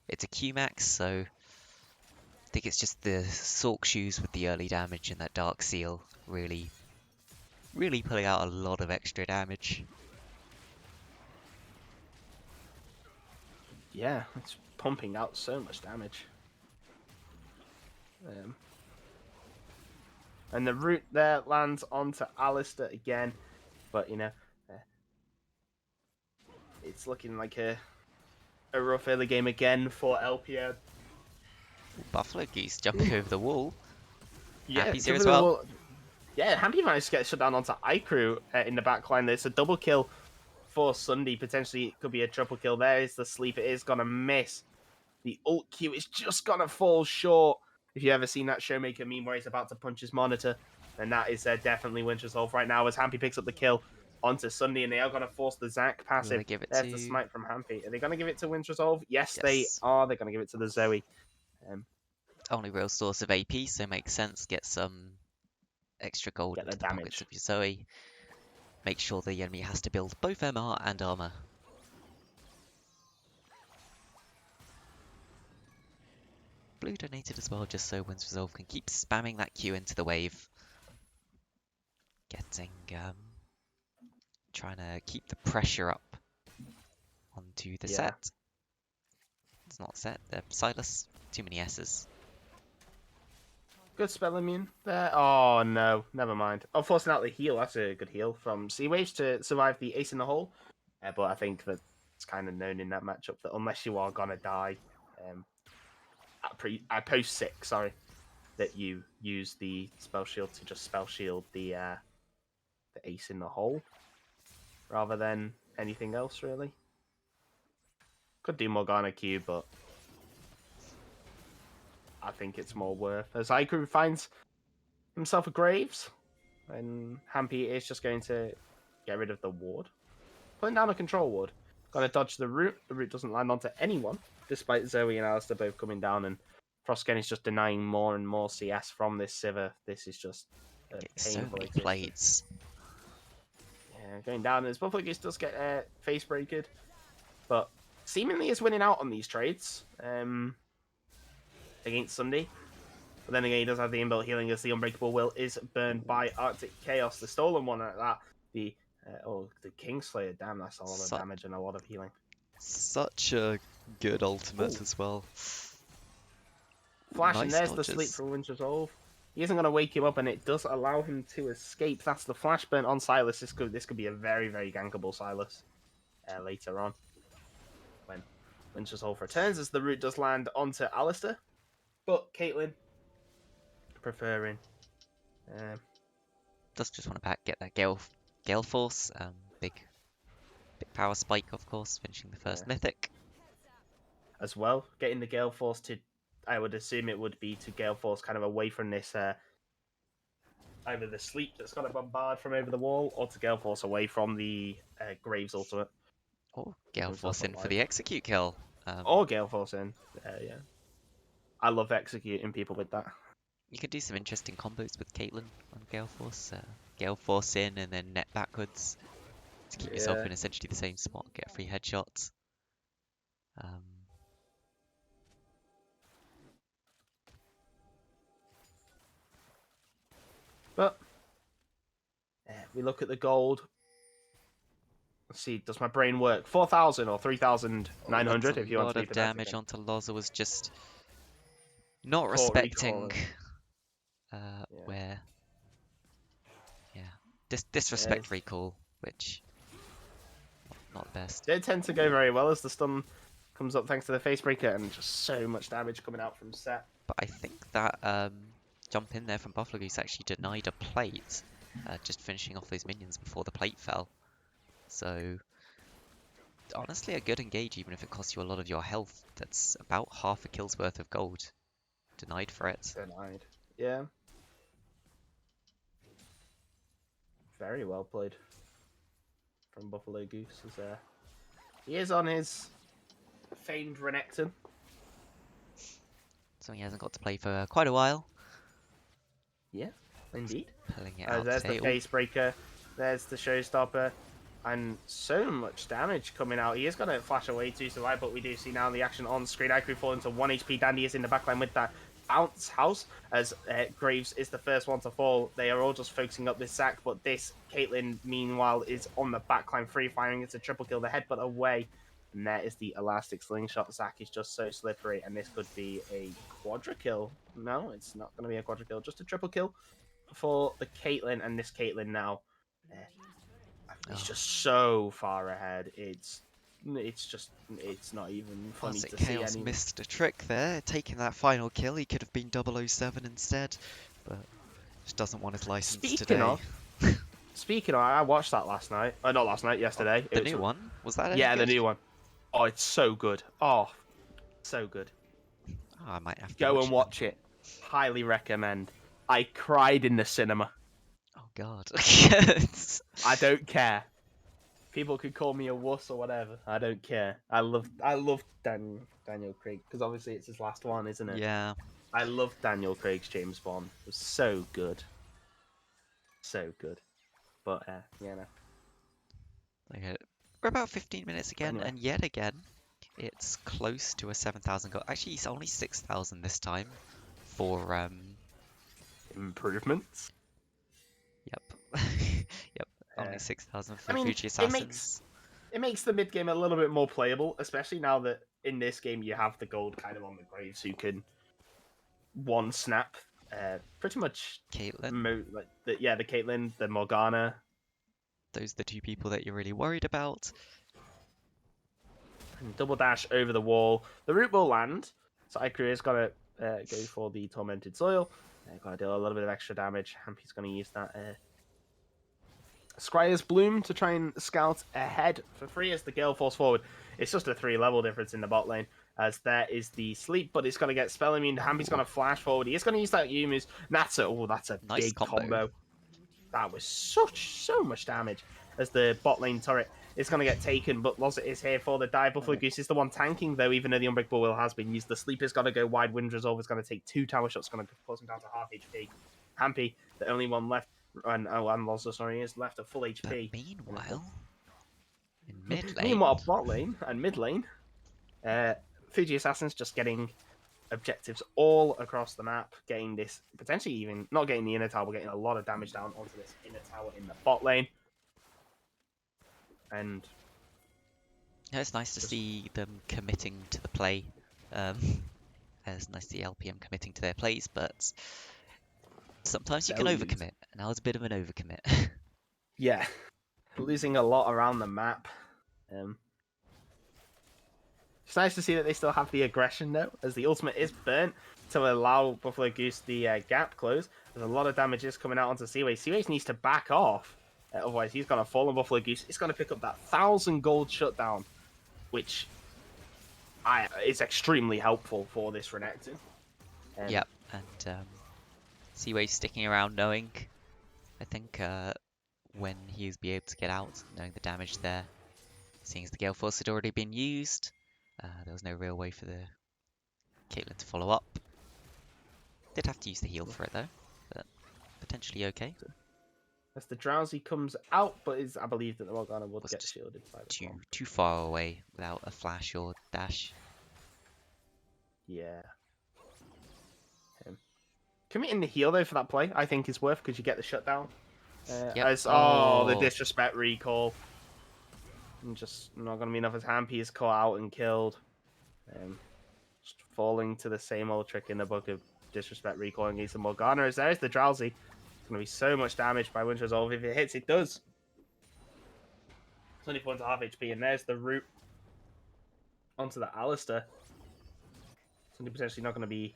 it's a Q max, so I think it's just the Sork Shoes with the early damage and that Dark Seal really pulling out a lot of extra damage. Yeah, it's pumping out so much damage. And the root there lands onto Alistair again. But, you know, it's looking like a rough early game again for LPO. Buffalo Geese jumping over the wall. Yeah, Hampy's here as well. Yeah, Hampy managed to get shut down onto iCrew in the back line. There's a double kill for Sunday. Potentially, it could be a triple kill. There is the sleep. It is going to miss. The ult Q is just going to fall short. If you've ever seen that Showmaker meme where he's about to punch his monitor, then that is definitely Wind's Resolve right now as Hampy picks up the kill onto Sunday, and they are going to force the Zac passive. There's the smite from Hampy. Are they going to give it to Wind's Resolve? Yes, they are. They're going to give it to the Zoe. Only real source of AP, so makes sense. Get some extra gold into the pockets of your Zoe. Make sure the enemy has to build both MR and armor. Blue donated as well, just so Wind's Resolve can keep spamming that Q into the wave. Getting, trying to keep the pressure up onto the set. It's not set, they're Silas. Too many S's. Good spell immune there. Oh no, never mind. Oh, forcing out the heal. That's a good heal from Sea Waves to survive the ace in the hole. But I think that it's kind of known in that matchup that unless you are gonna die, at post 6, sorry, that you use the spell shield to just spell shield the ace in the hole rather than anything else really. Could do Morgana Q, but I think it's more worth. As iCrew finds himself a Graves, and Hampy is just going to get rid of the ward. Putting down a control ward. Gonna dodge the root. The root doesn't land onto anyone, despite Zoe and Alistair both coming down, and Frostgen is just denying more and more CS from this Sivir. This is just a painful so many plates. Yeah, going down, as Buffalo Geese does get face breakered, but seemingly is winning out on these trades against Sunday. But then again, he does have the inbuilt healing as the Unbreakable Will is burned by Arctic Chaos. The stolen one at that. The Kingslayer. Damn, that's a lot of damage and a lot of healing. Such a good ultimate as well. Flash, and there's the sleep from Wind's Resolve. He isn't going to wake him up, and it does allow him to escape. That's the flash burn on Silas. This could be a very, very gankable Silas later on. When Wind's Resolve returns, as the root does land onto Alistair. But Caitlyn preferring. Does just want to get that Gale Force. Big power spike, of course, finishing the first mythic. As well, getting the Gale Force to, I would assume it would be to Gale Force kind of away from this, either the sleep that's got to bombard from over the wall, or to Gale Force away from the Graves ultimate. Or Gale Force in for the execute kill. Or Gale Force in, yeah. I love executing people with that. You can do some interesting combos with Caitlyn on Gale Force. Gale Force in and then net backwards to keep yourself in essentially the same spot, get a free headshot. But we look at the gold. Let's see, does my brain work? 4,000 or 3,900 if you want to leave it. A lot of damage onto Loza was just not respecting where... Yeah. Disrespect recall, which... Not best. They tend to go very well as the stun comes up thanks to the face breaker, and just so much damage coming out from set. But I think that jump in there from Buffalo Goose actually denied a plate, just finishing off those minions before the plate fell. So honestly, a good engage, even if it costs you a lot of your health. That's about half a kill's worth of gold denied for it. Denied. Yeah. Very well played from Buffalo Goose. He is on his famed Renekton. Something he hasn't got to play for quite a while. Yeah, indeed. Pulling it out There's today. the face breaker. There's the showstopper. And so much damage coming out. He is going to flash away to survive, but we do see now the action on screen. Ivory falling to 1 HP. Dandy is in the backline with that bounce house as Graves is the first one to fall. They are all just focusing up this sack, but this Caitlyn, meanwhile, is on the backline free firing. It's a triple kill. The headbutt away. And there is the elastic slingshot. Zac is just so slippery, and this could be a quadra kill. No, it's not going to be a quadra kill, just a triple kill for the Caitlyn, and this Caitlyn now. It's just so far ahead. It's not even funny to see Chaos anymore. missed a trick there, taking that final kill. He could have been 007 instead, but just doesn't want his license today. Speaking of, I watched that last night. Not last night, yesterday. The new one? Was that any Yeah, good? the new one. Oh, it's so good. Oh, so good. Oh, I might have to go and watch it. Highly recommend. I cried in the cinema. Oh God. I don't care. People could call me a wuss or whatever. I don't care. I love Daniel Craig because obviously it's his last one, isn't it? Yeah. I love Daniel Craig's James Bond. It was so good. So good. But yeah, no. Okay. We're about 15 minutes again, Anyway. and yet again, it's close to a 7,000 gold. Actually, it's only 6,000 this time for improvements. Yep. Yep. Only 6,000 for Fuji Assassins. It makes the mid game a little bit more playable, especially now that in this game you have the gold kind of on the Graves who can one snap pretty much Caitlyn. the Caitlyn, the Morgana. Those are the two people that you're really worried about. And double dash over the wall. The root will land. So Ikaru's got to go for the Tormented Soil. Got to deal a little bit of extra damage. Hampy's going to use that Scryer's Bloom to try and scout ahead for free as the Gale falls forward. It's just a 3-level difference in the bot lane. As there is the sleep, but it's going to get spell immune. Hampy's going to flash forward. He's going to use that Yumu's. That's a nice big combo. That was so much damage as the bot lane turret is going to get taken, but Lozit is here for the dive. Buffalo Goose is the one tanking, though, even though the Unbreakable Will has been used. The sleep is going to go wide. Wind Resolve is going to take 2 tower shots, going to cause him down to half HP. Hampy, the only one left, and Lozit, sorry, is left at full HP. But meanwhile, in mid lane... Meanwhile, bot lane and mid lane, Fuji Assassins just getting objectives all across the map, getting this, potentially even, not getting the inner tower, but getting a lot of damage down onto this inner tower in the bot lane. And yeah, it's nice to see them committing to the play. It's nice to see LPM committing to their plays, but sometimes you can overcommit, and that was a bit of an overcommit. Yeah, losing a lot around the map. It's nice to see that they still have the aggression, though, as the ultimate is burnt to allow Buffalo Goose the gap close. There's a lot of damages coming out onto Seaways. Seaways needs to back off. Otherwise, he's going to fall on Buffalo Goose. He's going to pick up that 1,000 gold shutdown, which is extremely helpful for this Renekton. Yep, and Seaway sticking around knowing, I think, when he'll be able to get out, knowing the damage there. Seeing as the Gale Force had already been used, there was no real way for the Caitlyn to follow up. Did have to use the heal for it though, but potentially okay. As the Drowsy comes out, but I believe that the Morgana would get shielded by the too far away without a flash or dash. Yeah. Committing the heal though for that play, I think is worth because you get the shutdown. Yep. The disrespect recall. And just not going to be enough as Hampy is caught out and killed. Just falling to the same old trick in the book of disrespect recalling against the Morgana. As there's the Drowsy. It's going to be so much damage by Wind Resolve. If it hits, it does. 20 points of half HP, and there's the root onto the Alistair. Something potentially not going to be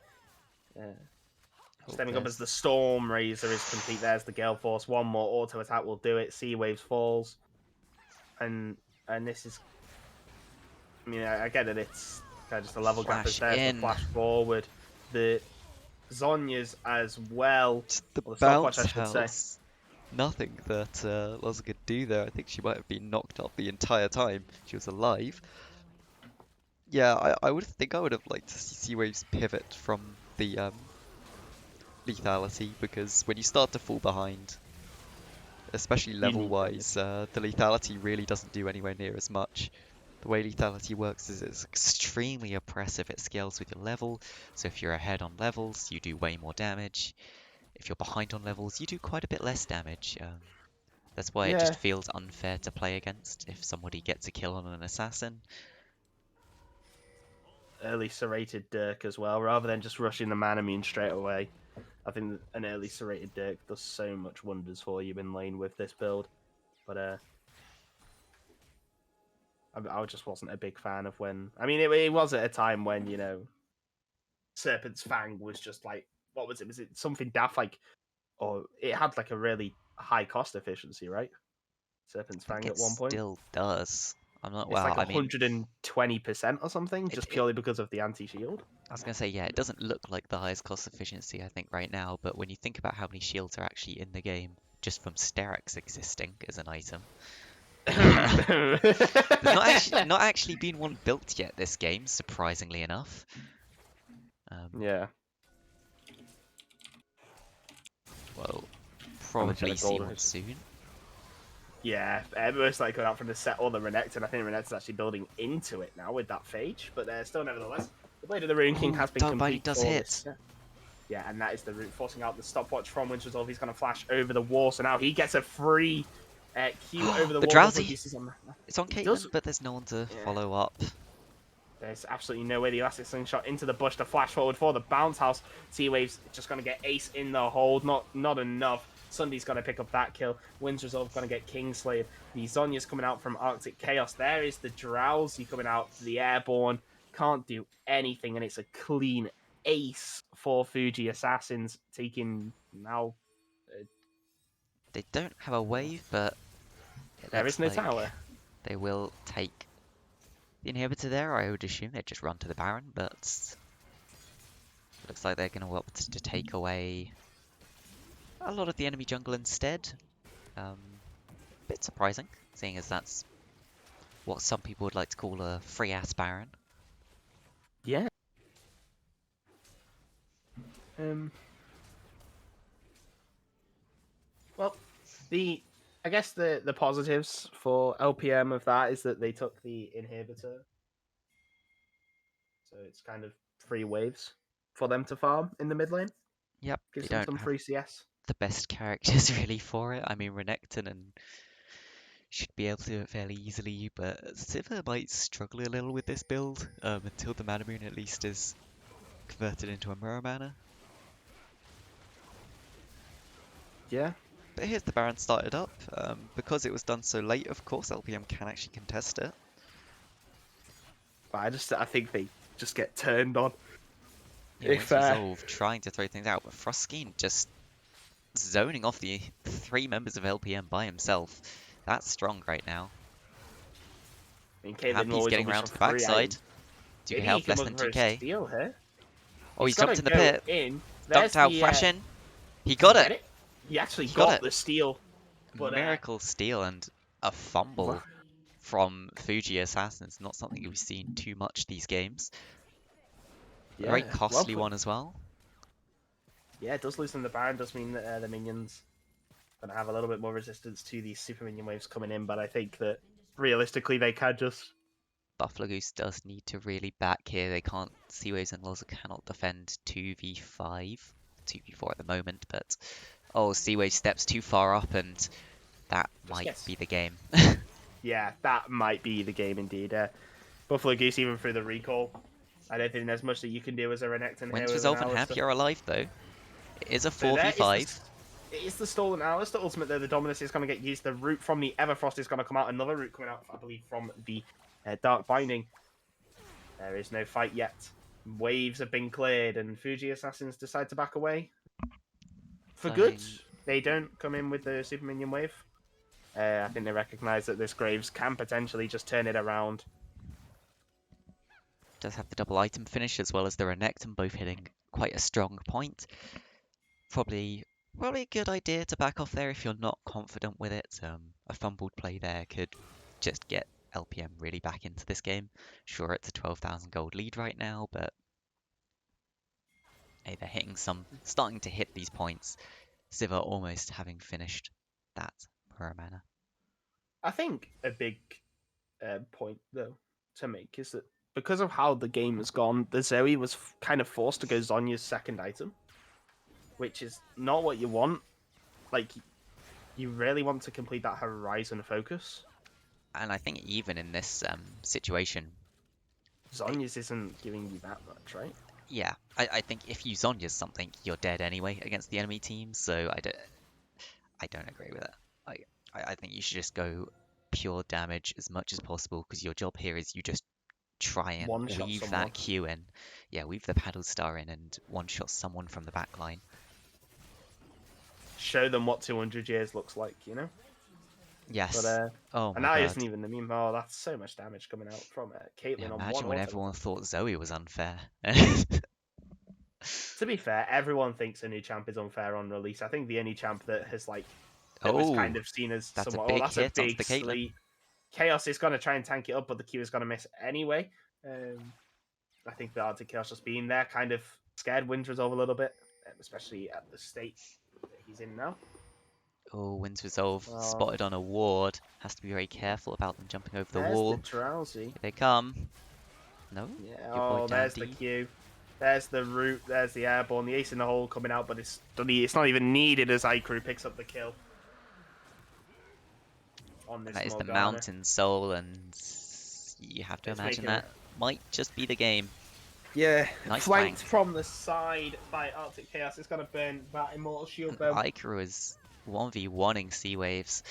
Stemming up as the Storm Razor is complete. There's the Gale Force. One more auto attack will do it. Sea Waves falls. And this is... I mean, I get that it's kind of just a level gap. There's the flash forward. The Zhonya's as well. The or the bounce stopwatch, I should say. has nothing that Loza could do there. I think she might have been knocked up the entire time she was alive. Yeah, I would think I would have liked to see Sea Waves pivot from the lethality, because when you start to fall behind, especially level-wise, the lethality really doesn't do anywhere near as much. The way lethality works is it's extremely oppressive. It scales with your level, so if you're ahead on levels, you do way more damage. If you're behind on levels, you do quite a bit less damage. That's why it just feels unfair to play against if somebody gets a kill on an assassin. Early serrated Dirk as well, rather than just rushing the Manamune straight away. I think an early serrated Dirk does so much wonders for you in lane with this build. But I just wasn't a big fan of when... I mean, it was at a time when, you know, Serpent's Fang was just like... What was it? Was it something daft like... Or it had like a really high cost efficiency, right? Serpent's Fang at one point. It still does. I'm not... It's Well, like I mean... 120% or something, just purely because of the anti-shield. I was going to say, yeah, it doesn't look like the highest cost efficiency, I think, right now, but when you think about how many shields are actually in the game, just from Sterak's existing as an item, there's not actually been one built yet this game, surprisingly enough. Yeah. Well, probably see one soon. Yeah, most likely going out from the set or the Renekton. I think Renekton's actually building into it now with that Phage, but still, nevertheless, the Blade of the Rune King has been complete. Does hit. Yeah, and that is the route, forcing out the stopwatch from Winter's Resolve. He's going to flash over the wall, so now he gets a free Q over the wall. Drowsy! It's on Caitlyn, but there's no one to follow up. There's absolutely no way. The Elastic Slingshot into the bush to flash forward for the Bounce House. Sea Waves just going to get Ace in the hold. Not enough. Sunday's going to pick up that kill. Wind's Resolve going to get Kingslave. The Zhonya's coming out from Arctic Chaos. There is the Drowsy coming out to the Airborne. Can't do anything, and it's a clean ace for Fuji Assassins, taking now... They don't have a wave, but... There is no tower. They will take the inhibitor there. I would assume they'd just run to the Baron, but... looks like they're going to opt to take away a lot of the enemy jungle instead. Bit surprising, seeing as that's what some people would like to call a free-ass Baron. Yeah. Well, I guess the positives for LPM of that is that they took the inhibitor, so it's kind of free waves for them to farm in the mid lane. Yep, gives them some free CS. The best characters really for it. I mean, Renekton and should be able to do it fairly easily, but Sivir might struggle a little with this build until the Manamune at least is converted into a mirror mana. Yeah. But here's the Baron started up. Because it was done so late, of course, LPM can actually contest it. But I think they just get turned on. Yeah, if Resolve trying to throw things out, but Froskin just zoning off the 3 members of LPM by himself. That's strong right now. Happy's getting around to the backside. 2k health, less than 2k. Oh, he's jumped in the pit. Dunked out, flash in. He got it. He actually got the steal. But, miracle steal and a fumble from Fuji Assassins. Not something we've seen too much these games. A very costly one as well. Yeah, it does loosen the Baron. Does mean that the minions going to have a little bit more resistance to these super minion waves coming in. But I think that realistically they can just... Buffalo Goose does need to really back here. They can't... Sea Waves and Loza cannot defend 2v5. 2v4 at the moment, but... Oh, Sea Wave steps too far up and that might be the game. Yeah, that might be the game indeed. Buffalo Goose, even through the recall, I don't think there's much that you can do as a Renekton here. Wind's Resolve and Happy are alive though. It is a 4v5. It is the stolen Alistair ultimate though. The Dominus is going to get used. The root from the Everfrost is going to come out. Another root coming out, I believe, from the Dark Binding. There is no fight yet. Waves have been cleared and Fuji Assassins decide to back away. for So, I good. mean, They don't come in with the super minion wave. I think they recognise that this Graves can potentially just turn it around. does have the double item finish as well as the Renekton, both hitting quite a strong point. Probably a good idea to back off there if you're not confident with it. A fumbled play there could just get LPM really back into this game. Sure, it's a 12,000 gold lead right now, but hey, they're starting to hit these points. Sivir almost having finished that Mirror Mana. I think a big point though to make is that because of how the game has gone, the Zoe was kind of forced to go Zonya's second item, which is not what you want. Like, you really want to complete that Horizon focus. And I think even in this situation, Zonya's isn't giving you that much, right? yeah, I think if you Zonya's something, you're dead anyway against the enemy team. So I don't agree with it. I think you should just go pure damage as much as possible because your job here is you just try and One shot weave someone. that Q in. Yeah, weave the paddle star in and one shot someone from the back line. Show them what 200 years looks like, you know? Yes. But Oh and my that god. isn't even the meme. Oh, that's so much damage coming out from Yeah, Caitlyn on one imagine when auto. everyone thought Zoe was unfair. To be fair, everyone thinks a new champ is unfair on release. I think the only champ that has that was kind Oh, of seen as that's a somewhat. Oh, big that's a hit onto big the Caitlyn. sleep. Chaos is going to try and tank it up, but the Q is going to miss anyway. I think the Arctic Chaos just being there kind of scared Wind Resolve a little bit, especially at the state that he's in now. Oh, Wind's Resolve Oh, spotted on a ward. Has to be very careful about them jumping over the there's wall. the Drowsy. Here they come. No? Yeah, Your boy there's the Dandy. Q. There's the root. There's the airborne. The ace in the hole coming out, but it's not even needed as Icrew picks up the kill on this That is the Morgana. Mountain Soul, and you have to It's imagine making that might just be the game. Yeah, Nice flanked flank. from the side by Arctic Chaos. It's going to burn that Immortal Shield And Bow. Icrew is 1v1ing Sea Waves.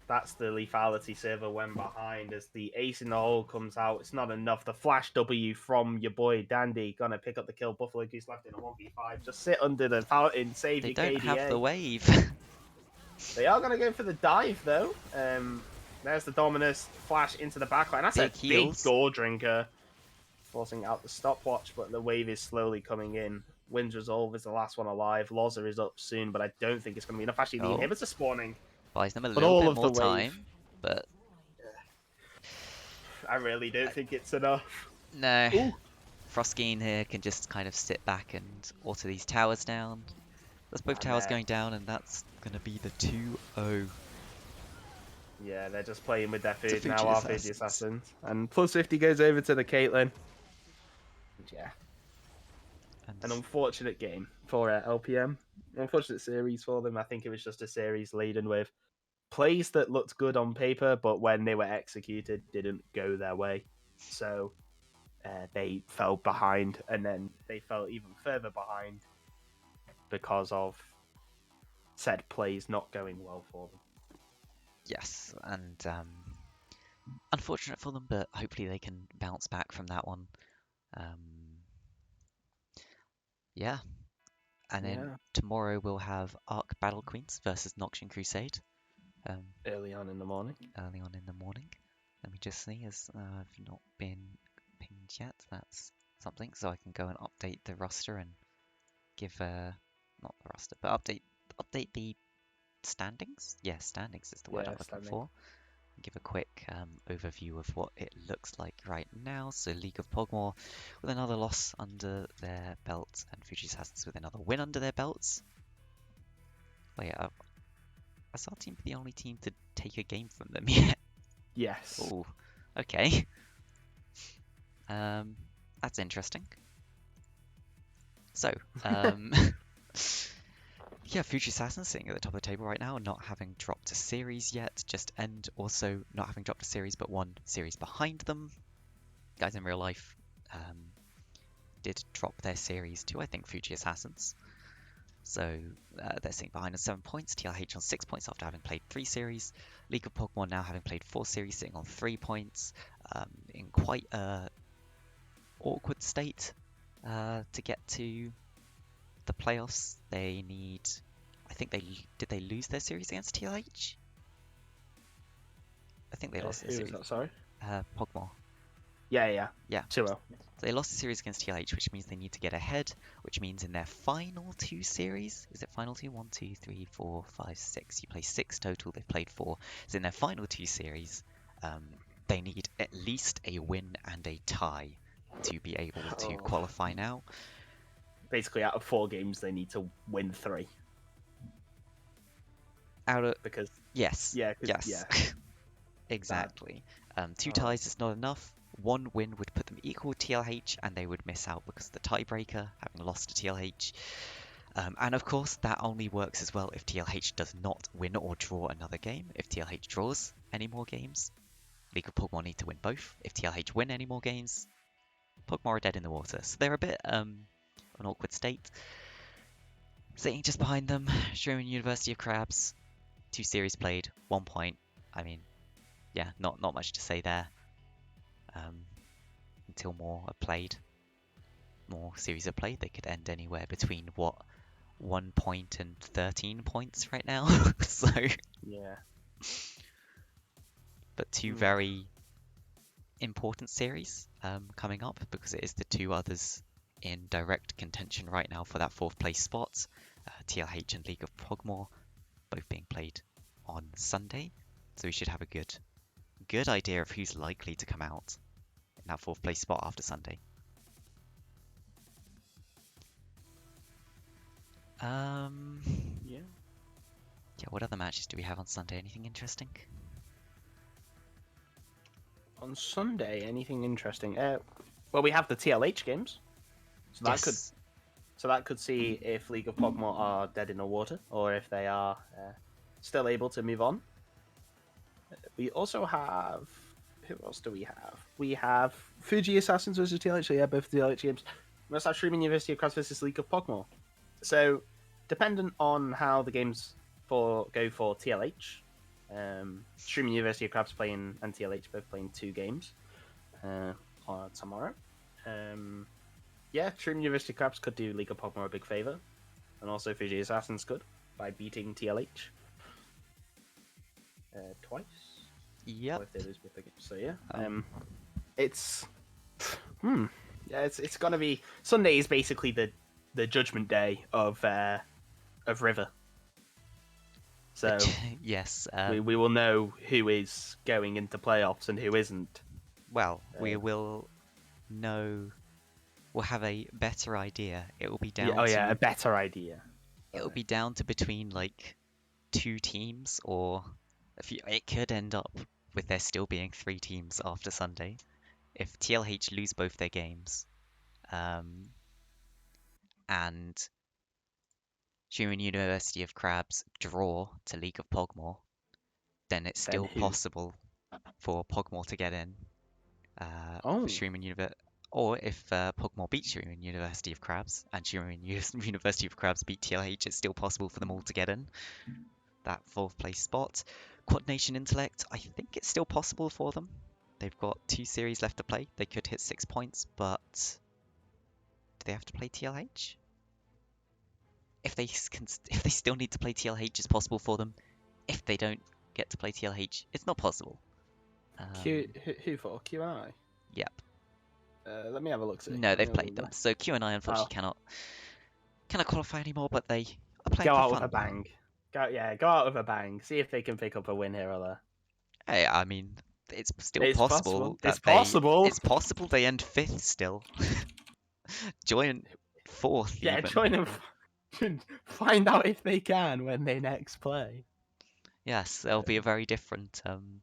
That's the lethality server when behind as the ace in the hole comes out. It's not enough. The flash W from your boy Dandy gonna pick up the kill. Buffalo Goose left in a 1v5. Just sit under the fountain, save They your don't KDA. have the wave. They are gonna go for the dive though. There's the Dominus flash into the backline. That's Big a heals. big gore drinker, forcing out the stopwatch, but the wave is slowly coming in. Wind's Resolve is the last one alive. Loza is up soon, but I don't think it's going to be enough. Actually, the Oh. inhibitors spawning. Buys them a But little all bit of more the wave. time, but I really don't think it's enough. no. Ooh. Frostgeen here can just kind of sit back and auto these towers down. There's both towers going down, and that's going to be the 2-0. Yeah, they're just playing with their It's a food now, Fuji our Assassins. Fuji Assassins. And plus 50 goes over to the Caitlyn. Yeah. An unfortunate game for LPM. Unfortunate series for them. I think it was just a series laden with plays that looked good on paper, but when they were executed, didn't go their way. So they fell behind, and then they fell even further behind because of said plays not going well for them. Yes, and unfortunate for them, but hopefully they can bounce back from that one. Yeah. And then tomorrow we'll have Arc Battle Queens versus Noxian Crusade. Early on in the morning. Early on in the morning. Let me just see, as I've not been pinged yet. That's something, so I can go and update the roster and give not the roster, but update the standings. Yeah, standings is the word I'm looking for. Give a quick overview of what it looks like right now. So League of Pog'Maw with another loss under their belt, and Fuji Assassins with another win under their belts. Oh yeah, is our team the only team to take a game from them yet? Yes. Oh, okay. That's interesting. So, yeah, Fuji Assassin sitting at the top of the table right now, not having dropped a series yet, and also not having dropped a series, but one series behind them. Guys in real life did drop their series to, I think, Fuji Assassins. So they're sitting behind on 7 points, TLH on 6 points after having played 3 series. League of Pog'Maw now having played 4 series, sitting on 3 points, in quite a awkward state to get to the playoffs. They need I think did they lose their series against TLH? I think they lost their Who was series. that? Sorry. Pog'Maw. Yeah. Yeah. 2-0. So they lost the series against TLH, which means they need to get ahead, which means in their final 2 series, is it final 2? 1, 2, 3, 4, 5, 6. You play 6 total, they've played 4. So in their final 2 series, they need at least a win and a tie to be able to qualify now. Basically, out of 4 games, they need to win 3. Because yes, yeah. exactly. 2 ties is not enough. 1 win would put them equal with TLH, and they would miss out because of the tiebreaker, having lost to TLH. And of course, that only works as well if TLH does not win or draw another game. If TLH draws any more games, League of Pog'Maw need to win both. If TLH win any more games, Pog'Maw are dead in the water. So they're a bit an awkward state. Sitting just behind them, Sherman University of Crabs, 2 series played, 1 point. I mean, yeah, not much to say there. Until more are played, more series are played, they could end anywhere between 1 point and 13 points right now. So Yeah. but 2 very important series coming up, because it is the 2 others in direct contention right now for that 4th place spot. TLH and League of Pog'Maw both being played on Sunday, so we should have a good idea of who's likely to come out in that 4th place spot after Sunday. Yeah, what other matches do we have on Sunday? Anything interesting? On Sunday, anything interesting? Well, we have the TLH games, so that could see if League of Pog'Maw are dead in the water or if they are still able to move on. We also have, who else do we have? We have Fuji Assassins versus TLH. So yeah, both TLH games. We also have Streaming University of Crabs versus League of Pog'Maw. So, dependent on how the games go for TLH, Streaming University of Crabs playing and TLH both playing 2 games tomorrow. Yeah, Streaming University of Crabs could do League of Pog'Maw a big favor, and also Fuji Assassins could by beating TLH twice. Yep. If they lose both the games. So yeah, it's it's gonna be Sunday is basically the judgment day of River. So yes, we will know who is going into playoffs and who isn't. Well, we will know. We'll have a better idea. It will be down. A better idea. It will be down to between like 2 teams, or it could end up with there still being 3 teams after Sunday. If TLH lose both their games, and Human University of Crabs draw to League of Pog'Maw, then it's still possible for Pog'Maw to get in. For Schumann University, or if Pog'Maw beat Schumann University of Crabs and Schumann University of Crabs beat TLH, it's still possible for them all to get in that 4th place spot. Quad Nation Intellect, I think it's still possible for them. They've got 2 series left to play. They could hit 6 points, but do they have to play TLH? If they still need to play TLH, it's possible for them. If they don't get to play TLH, it's not possible. Who for? Q and I? Yep. Let me have a look. No, they've played them. So Q and I unfortunately cannot qualify anymore, but they are playing go for out fun. with a bang. Go out with a bang. See if they can pick up a win here or there. Hey, I mean, it's still possible. It's possible they end 5th still. Join 4th. Yeah, even. join them. Find out if they can when they next play. Yes, there'll be a very different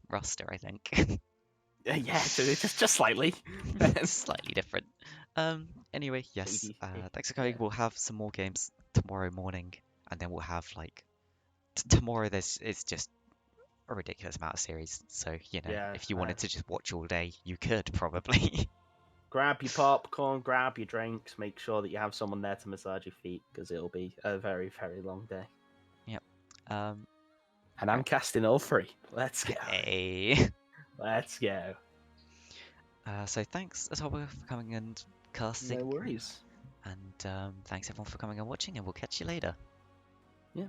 roster, I think. Yeah, so it's just slightly. Slightly different. Anyway, yes. Thanks for coming. We'll have some more games tomorrow morning, and then we'll have like tomorrow. It's just a ridiculous amount of series. So if you wanted to just watch all day, you could probably. Grab your popcorn, grab your drinks. Make sure that you have someone there to massage your feet because it'll be a very, very long day. Yep. And I'm casting all 3. Let's go. Hey. Let's go. So thanks, Atomika, for coming and casting. No worries. And thanks everyone for coming and watching, and we'll catch you later. Yeah.